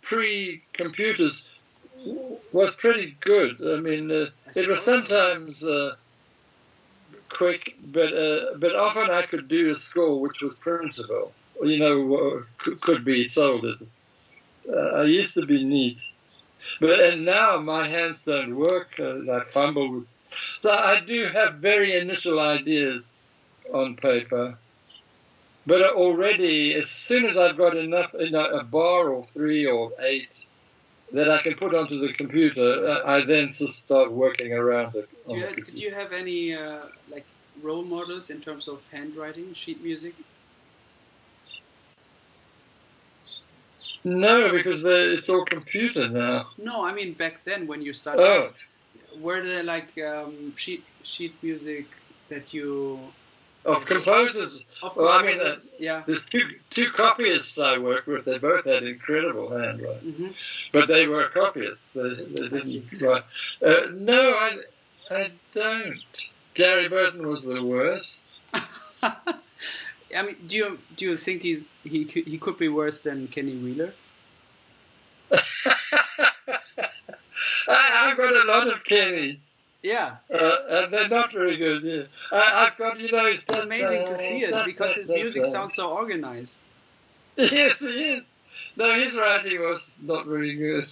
Speaker 1: pre-computers was pretty good. I mean, it was sometimes quick, but often I could do a score which was printable. Could be sold as. I used to be neat, and now my hands don't work. I fumble with. So I do have very initial ideas on paper, but already as soon as I've got enough, a bar or 3 or 8 that I can put onto the computer, I then just start working around it.
Speaker 2: Did you have any role models in terms of handwriting, sheet music?
Speaker 1: No, because it's all computer now.
Speaker 2: No, I mean back then when you started.
Speaker 1: Oh.
Speaker 2: Were there sheet music that you...
Speaker 1: Of composers? There's two copyists I worked with. They both had incredible handwriting. But they were copyists. They didn't write. No, I don't. Gary Burton was the worst.
Speaker 2: I mean, do you think he could be worse than Kenny Wheeler?
Speaker 1: I've got a lot of Kennys.
Speaker 2: Yeah.
Speaker 1: And they're not very good. Yeah. I've got,
Speaker 2: it's amazing to see it because his music sounds so organized.
Speaker 1: Yes, he is. No, his writing was not very good.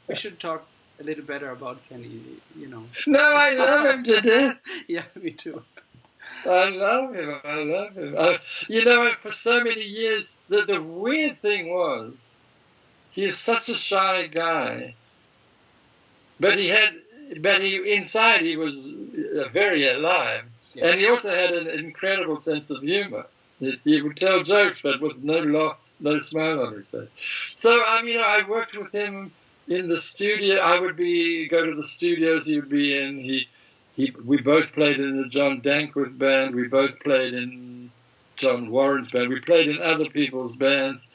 Speaker 2: We should talk a little better about Kenny,
Speaker 1: No, I love him to death.
Speaker 2: Yeah, me too.
Speaker 1: I love him. For so many years, the weird thing was, he is such a shy guy, but inside he was very alive, and he also had an incredible sense of humor. He would tell jokes, but with no smile on his face. So I worked with him in the studio. I would go to the studios he would be in. We both played in the John Dankworth band. We both played in John Warren's band. We played in other people's bands.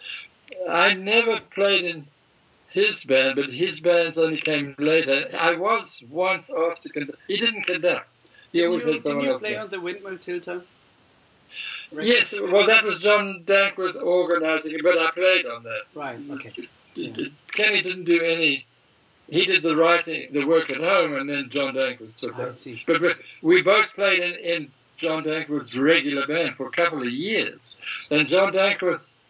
Speaker 1: I never played in his band, but his bands only came later. I was once asked to conduct. He didn't conduct. He always had someone else.
Speaker 2: Did you play on the Windmill Tilter?
Speaker 1: Yes, well, that was John Dankworth organising it, but I played on that.
Speaker 2: Right, okay.
Speaker 1: Kenny didn't do any. He did the writing, the work at home, and then John Dankworth took that.
Speaker 2: I see.
Speaker 1: But we both played in John Dankworth's regular band for a couple of years. And John Dankworth,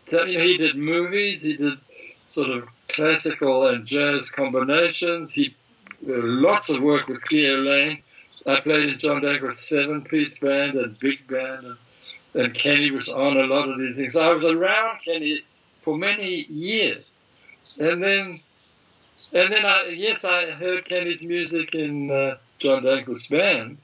Speaker 1: he did movies, he did sort of classical and jazz combinations. He lots of work with Cleo Lane. I played in John Dankworth's 7-piece band and big band, and Kenny was on a lot of these things. So I was around Kenny for many years. And then I heard Kenny's music in John Dankworth's band.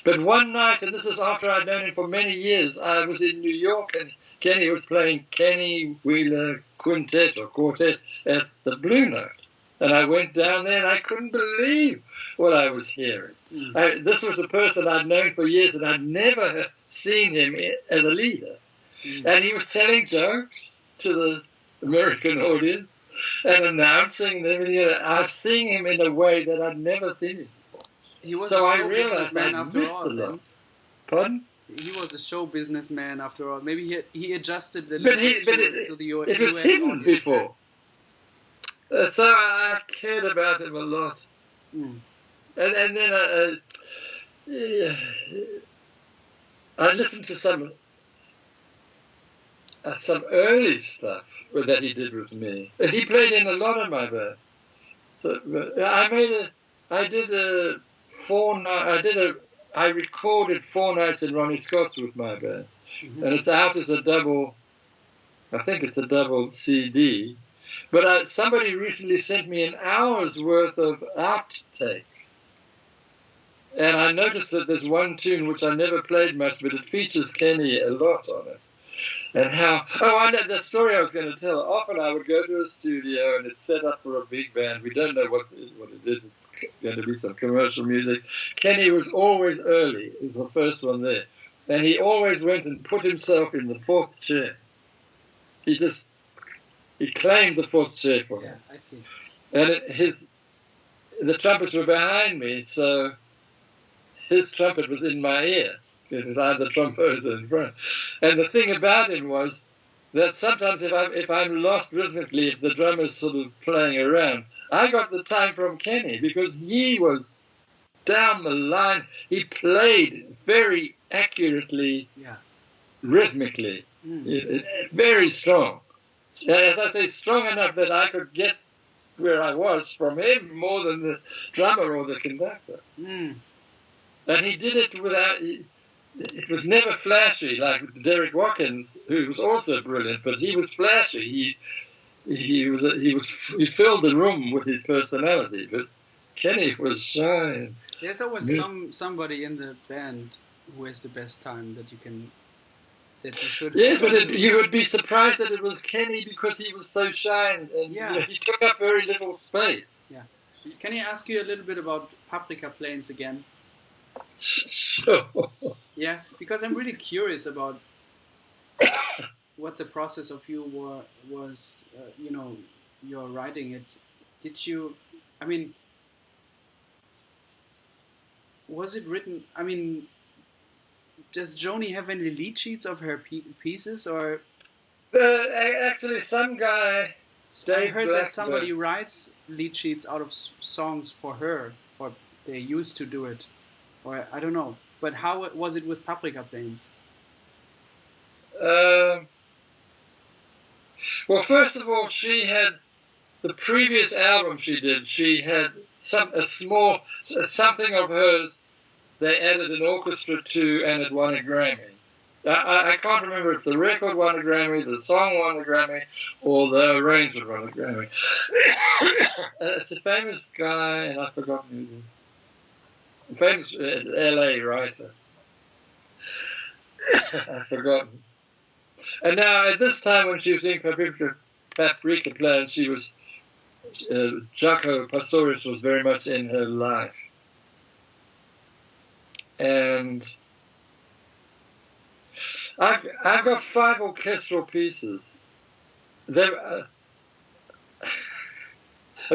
Speaker 1: But one night, and this is after I'd known him for many years, I was in New York and Kenny was playing Kenny Wheeler Quintet or Quartet at the Blue Note. And I went down there and I couldn't believe what I was hearing. This was a person I'd known for years and I'd never seen him as a leader. And he was telling jokes to the American audience and announcing them. I was seeing him in a way that I'd never seen him before. So I realized I missed a lot. Pardon?
Speaker 2: He was a show businessman after all. Maybe he adjusted a little bit to the US.
Speaker 1: It was hidden before. So I cared about him a lot. And then I listened to some early stuff that he did with me. He played in a lot of my band. So I recorded 4 nights in Ronnie Scott's with my band. And it's out as a double, I think it's a double CD. But somebody recently sent me an hour's worth of outtakes. And I noticed that there's one tune which I never played much, but it features Kenny a lot on it. And how, I know the story I was going to tell. Often I would go to a studio and it's set up for a big band. We don't know what it is. It's going to be some commercial music. Kenny was always early. He was the first one there. And he always went and put himself in the 4th chair. He claimed the 4th chair for him.
Speaker 2: Yeah, I see.
Speaker 1: And the trumpets were behind me, so his trumpet was in my ear. Because I had the trombones in front. And the thing about him was that sometimes if I'm lost rhythmically, if the drummer's sort of playing around, I got the time from Kenny because he was down the line. He played very accurately, rhythmically, very strong. As I say, strong enough that I could get where I was from him more than the drummer or the conductor. And he did it without... It was never flashy like Derek Watkins, who was also brilliant, but he was flashy. He filled the room with his personality, but Kenny was shy.
Speaker 2: There's always somebody in the band who has the best time that you should.
Speaker 1: Yes, but you would be surprised that it was Kenny because he was so shy and he took up very little space.
Speaker 2: Yeah. Can I ask you a little bit about Paprika Plains again?
Speaker 1: Sure.
Speaker 2: Yeah, because I'm really curious about what the process of you was. You're writing it. Did you? I mean, was it written? I mean, does Joni have any lead sheets of her pieces, or?
Speaker 1: Actually, some guy.
Speaker 2: I heard that somebody writes lead sheets out of songs for her, or they used to do it. Or I don't know, but how was it with Paprika Plains?
Speaker 1: Well, first of all, she had the previous album she did. She had something of hers. They added an orchestra to, and it won a Grammy. I can't remember if the record won a Grammy, the song won a Grammy, or the arrangement won a Grammy. It's a famous guy, and I've forgotten who. Famous LA writer. I've forgotten. And now at this time when she was doing Paprika Plains, she was Jaco Pastorius was very much in her life. And I've got 5 orchestral pieces. Have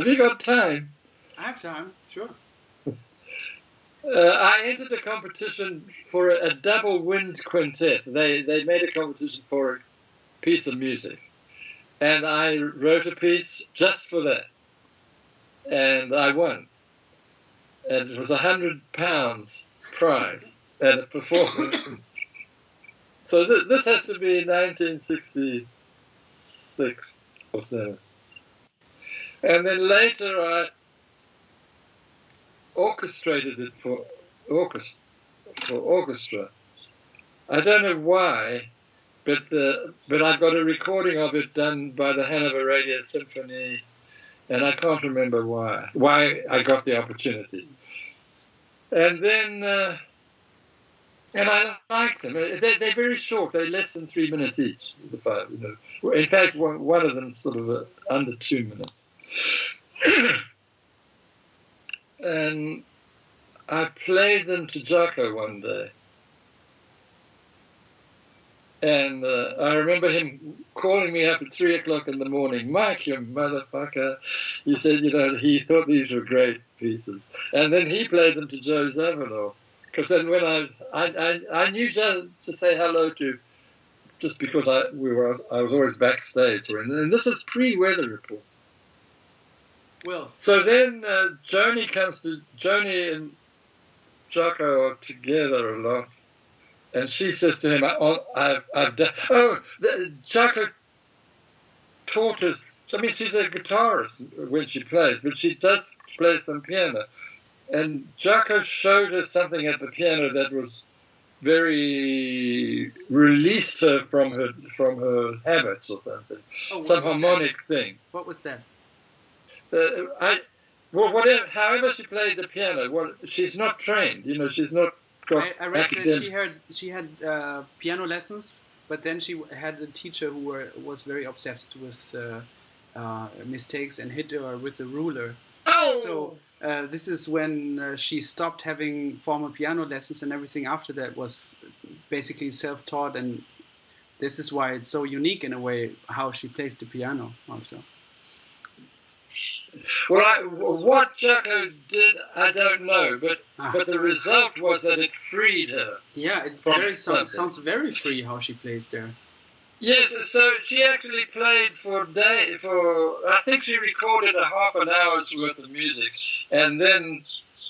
Speaker 1: you got time?
Speaker 2: I have time, sure.
Speaker 1: I entered a competition for a double wind quintet. They made a competition for a piece of music. And I wrote a piece just for that. And I won. And it was £100 prize at a performance. So this has to be 1966 or so. And then later I orchestrated it for orchestra. I don't know why, but I've got a recording of it done by the Hanover Radio Symphony, and I can't remember why I got the opportunity. And then And I like them. They're very short. They're less than 3 minutes each. The 5, you know. In fact, one of them's sort of under 2 minutes. And I played them to Jaco one day. And I remember him calling me up at 3 o'clock in the morning. Mike, you motherfucker. He said, you know, he thought these were great pieces. And then he played them to Joe Zawinul. Because then when I knew Joe to say hello to, just because I was always backstage. And this is pre-Weather Report.
Speaker 2: Well.
Speaker 1: So then Joni and Jaco are together a lot. And she says to him, I've done... Oh, Jaco taught us... I mean, she's a guitarist when she plays, but she does play some piano. And Jaco showed her something at the piano that was very... released her from her habits or something.
Speaker 2: Oh,
Speaker 1: some harmonic thing.
Speaker 2: What was that?
Speaker 1: However she played the piano, she's not trained, you know, she's not...
Speaker 2: I read that she had piano lessons, but then she had a teacher who was very obsessed with mistakes and hit her with a ruler.
Speaker 1: Oh!
Speaker 2: So this is when she stopped having formal piano lessons, and everything after that was basically self-taught, and this is why it's so unique in a way how she plays the piano also.
Speaker 1: Well, what Jaco did, I don't know, but the result was that it freed her.
Speaker 2: Yeah, it sounds very free how she plays there.
Speaker 1: Yes, so she actually played I think she recorded a half an hour's worth of music and then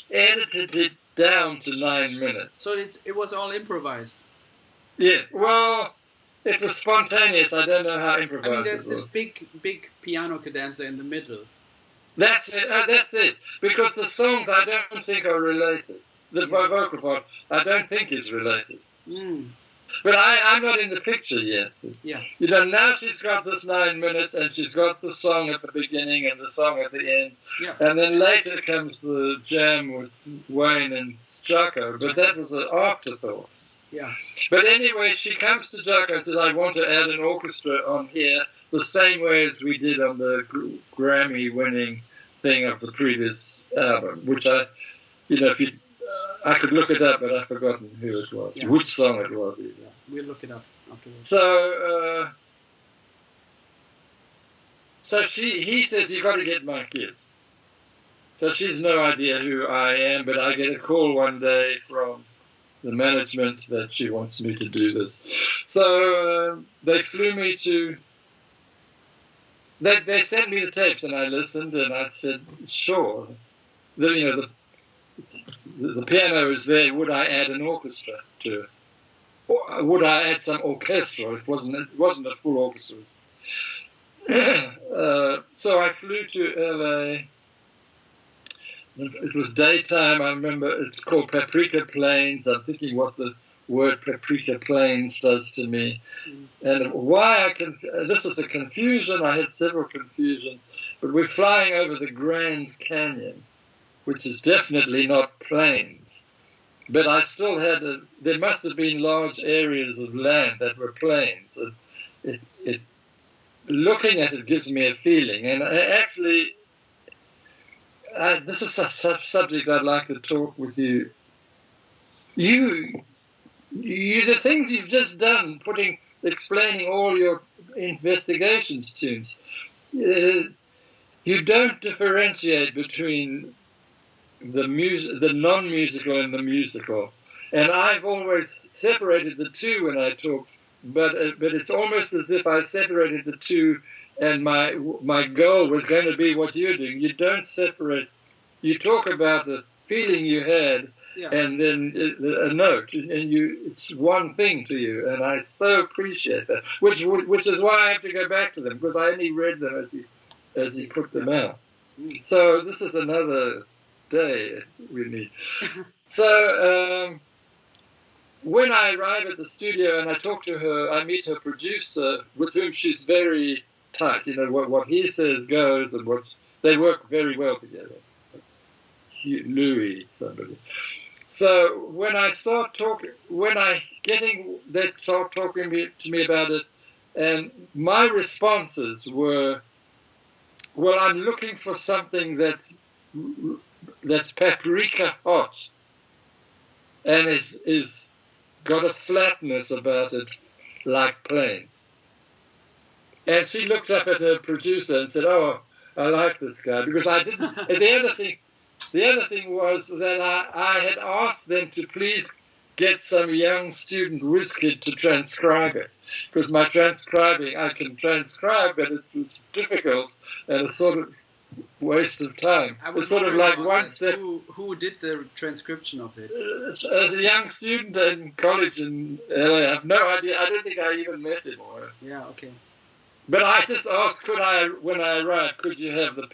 Speaker 1: edited it down to 9 minutes.
Speaker 2: So it was all improvised?
Speaker 1: Yeah, well, it was spontaneous. I don't know how improvised it was.
Speaker 2: I mean, there's this big piano cadenza in the middle.
Speaker 1: That's it. That's it. Because the songs I don't think are related. The vocal part I don't think is related.
Speaker 2: Mm.
Speaker 1: But I'm not in the picture yet.
Speaker 2: Yeah.
Speaker 1: You know, now she's got this 9 minutes and she's got the song at the beginning and the song at the end.
Speaker 2: Yeah.
Speaker 1: And then later comes the jam with Wayne and Jaco. But that was an afterthought.
Speaker 2: Yeah.
Speaker 1: But anyway, she comes to Jaco and says, I want to add an orchestra on here the same way as we did on the Grammy-winning thing of the previous album, which I could look it up, but I've forgotten who it was, which song it was.
Speaker 2: Yeah. We'll look it up afterwards.
Speaker 1: So he says, you got to get Mike Gibbs. So she's no idea who I am, but I get a call one day from the management that she wants me to do this. So they flew me to... They sent me the tapes and I listened and I said, sure. The piano is there. Would I add an orchestra to it? Or would I add some orchestra? It wasn't a full orchestra. So I flew to LA. It was daytime. I remember it's called Paprika Plains. I'm thinking what the word Paprika Plains does to me. And why this is a confusion. I had several confusions. But we're flying over the Grand Canyon, which is definitely not plains. But I still had there must have been large areas of land that were plains. Looking at it gives me a feeling. And actually, this is a subject I'd like to talk with you. The things you've just done, explaining all your investigations tunes, you don't differentiate between the non-musical and the musical. And I've always separated the two when I talk, but it's almost as if I separated the two and my goal was going to be what you're doing. You don't separate. You talk about the feeling you had, and then a note, and it's one thing to you, and I so appreciate that. Which is why I have to go back to them, because I only read them as he put them out. So this is another day we need. So when I arrive at the studio and I talk to her, I meet her producer, with whom she's very tight. You know, what he says goes, and they work very well together. Louis, somebody. So when I start talking, when I getting they start talking to me about it, and my responses were, well, I'm looking for something that's paprika hot, and is got a flatness about it, like plains. And she looked up at her producer and said, "Oh, I like this guy," because I didn't. And the other thing was that I had asked them to please get some young student whiz kid to transcribe it, because my transcribing, I can transcribe, but it was difficult and a sort of waste of time. It's sort of like one step.
Speaker 2: Who did the transcription of it?
Speaker 1: As a young student in college in LA, I have no idea. I don't think I even met him.
Speaker 2: Yeah, okay.
Speaker 1: But I just asked, when I write, could you have the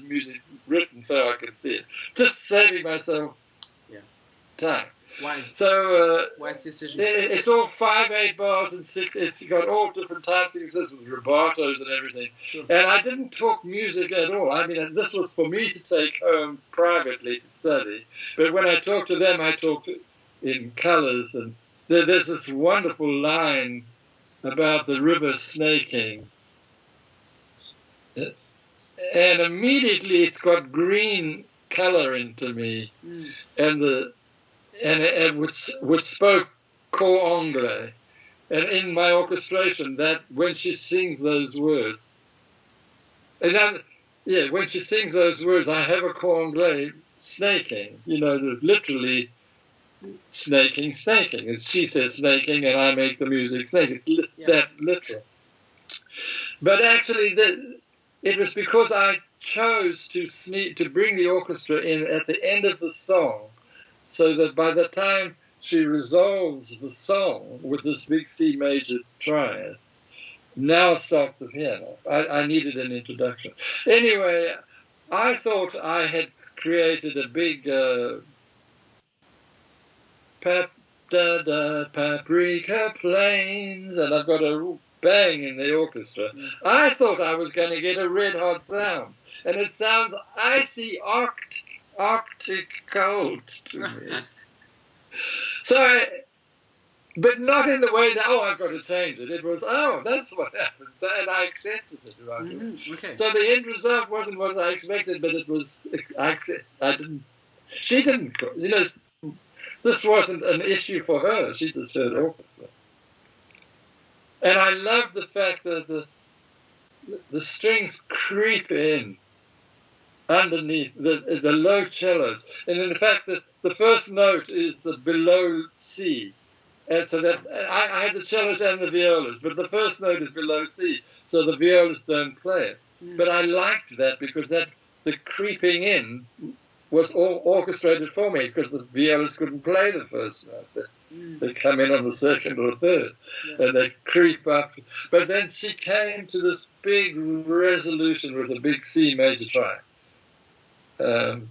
Speaker 1: music written so I could see it? Just saving myself time.
Speaker 2: Wise decision.
Speaker 1: It's all 5/8 bars and 6. It's got all different time signatures with rubatos and everything.
Speaker 2: Sure.
Speaker 1: And I didn't talk music at all. I mean, this was for me to take home privately to study. But when I talked to them, I talked in colors. And there's this wonderful line about the river snaking. And immediately it's got green color into me, and which spoke cor anglais, and in my orchestration, that when she sings those words, when she sings those words, I have a cor anglais snaking, literally snaking, and she says snaking, and I make the music snake. It's that literal. But actually, it was because I chose to bring the orchestra in at the end of the song, so that by the time she resolves the song with this big C major triad, now starts the piano. I needed an introduction. Anyway, I thought I had created a big paprika plains, and I've got a bang in the orchestra. I thought I was going to get a red hot sound, and it sounds icy Arctic cold to me. But not in the way that, I've got to change it. It was, that's what happened. So, and I accepted it. Right?
Speaker 2: Mm-hmm. Okay.
Speaker 1: So the end result wasn't what I expected, but it was, she didn't, this wasn't an issue for her. She just heard orchestra. And I love the fact that the strings creep in underneath the low cellos. And in fact, the first note is below C. And so that I had the cellos and the violas, but the first note is below C, so the violas don't play it. But I liked that because the creeping in was all orchestrated for me, because the violas couldn't play the first note. They come in on the second or third, and they creep up. But then she came to this big resolution with a big C major triad. And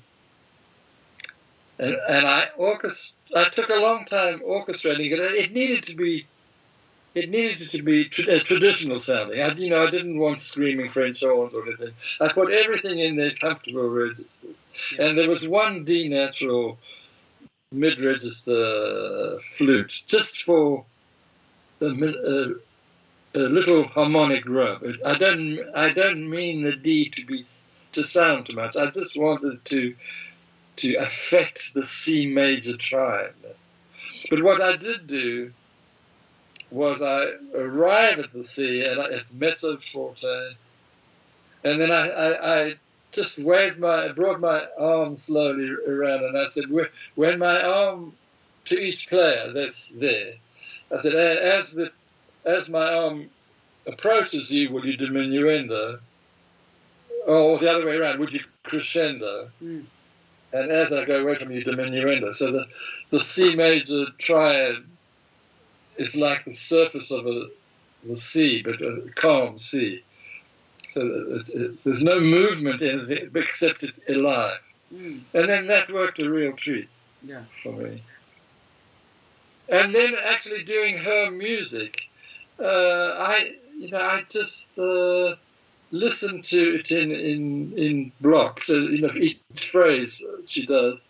Speaker 1: I took a long time orchestrating it. It needed to be traditional sounding. I didn't want screaming French horns or anything. I put everything in their comfortable registers. And there was one D natural mid-register flute, just for a little harmonic rub. I don't mean the D to sound too much. I just wanted to affect the C major triad. But what I did do was I arrived at the C at mezzo forte, and then I just brought my arm slowly around, and I said, when my arm to each player that's there, I said, as my arm approaches you, will you diminuendo? Or the other way around, would you crescendo? And as I go away from you, diminuendo. So the C major triad is like the surface of the C, but a calm C. So there's no movement in it except it's alive. And then that worked a real treat for me. And then actually doing her music, I just listen to it in blocks, each phrase she does,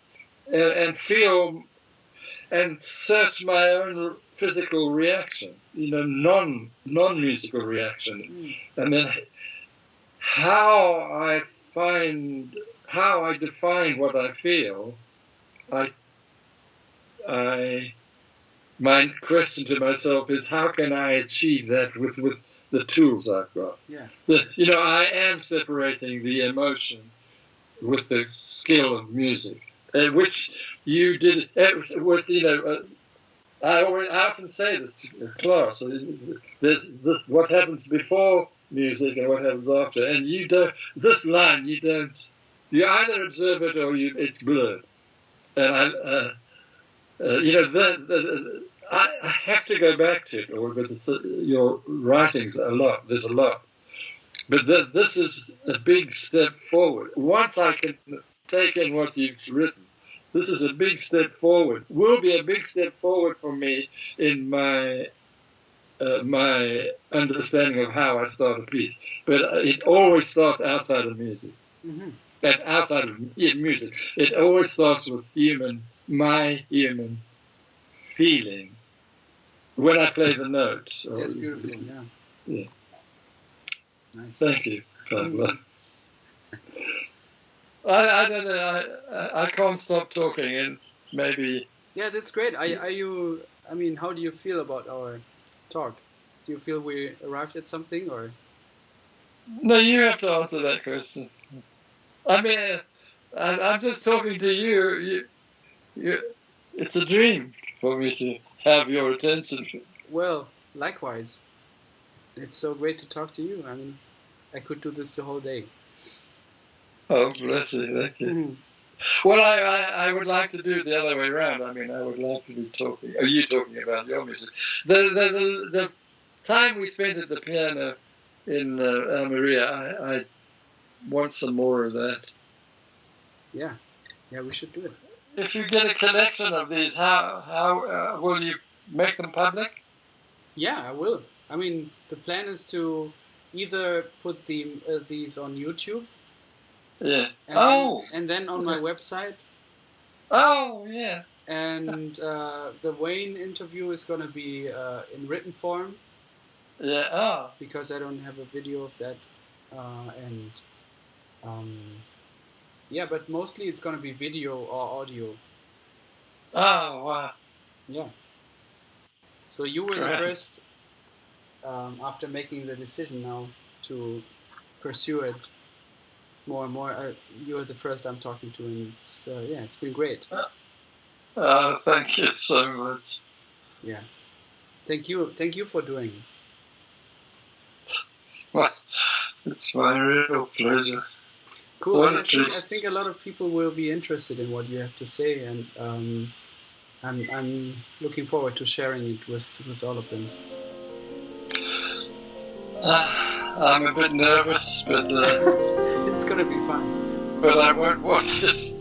Speaker 1: and feel and search my own physical reaction, non-musical reaction. And then how I define what I feel, my question to myself is, how can I achieve that with the tools I've got?
Speaker 2: Yeah.
Speaker 1: I am separating the emotion with the skill of music, which you did with, I often say this to class. There's this, what happens before music and what happens after, and you either observe it or it's blurred. And I have to go back to it, because your writings there's a lot. But this is a big step forward. Once I can take in what you've written, this is a big step forward. Will be a big step forward for me in my understanding of how I start a piece. But it always starts outside of music.
Speaker 2: Mm-hmm.
Speaker 1: That's outside of music. It always starts with my human feeling when I play the notes.
Speaker 2: That's beautiful, yeah.
Speaker 1: Yeah.
Speaker 2: Nice.
Speaker 1: Thank you, Pablo. I don't know. I can't stop talking, and maybe.
Speaker 2: Yeah, that's great. How do you feel about our talk? Do you feel we arrived at something, or?
Speaker 1: No, you have to answer that question. I'm just talking to you. It's a dream for me to have your attention.
Speaker 2: Well, likewise. It's so great to talk to you. I could do this the whole day.
Speaker 1: Oh, bless you. Thank you.
Speaker 2: Mm-hmm.
Speaker 1: Well, I would like to do it the other way around. I would like to be talking about your music. The time we spent at the piano in Almeria, I want some more of that.
Speaker 2: Yeah, we should do it.
Speaker 1: If you get a collection of these, how will you make them public?
Speaker 2: Yeah, I will. The plan is to either put these on YouTube.
Speaker 1: Yeah.
Speaker 2: And then on my website.
Speaker 1: Oh, yeah.
Speaker 2: And the Wayne interview is going to be in written form.
Speaker 1: Yeah. Oh.
Speaker 2: Because I don't have a video of that. But mostly it's going to be video or audio.
Speaker 1: Oh, wow.
Speaker 2: Yeah. So you were the first, after making the decision now to pursue it more and more, you're the first I'm talking to, and it's been great.
Speaker 1: Thank you so much.
Speaker 2: Yeah. Thank you for doing it.
Speaker 1: Well, it's my real pleasure.
Speaker 2: Cool. And I think a lot of people will be interested in what you have to say, and I'm looking forward to sharing it with all of them.
Speaker 1: I'm a bit nervous, but
Speaker 2: it's gonna be fine.
Speaker 1: But I won't watch it.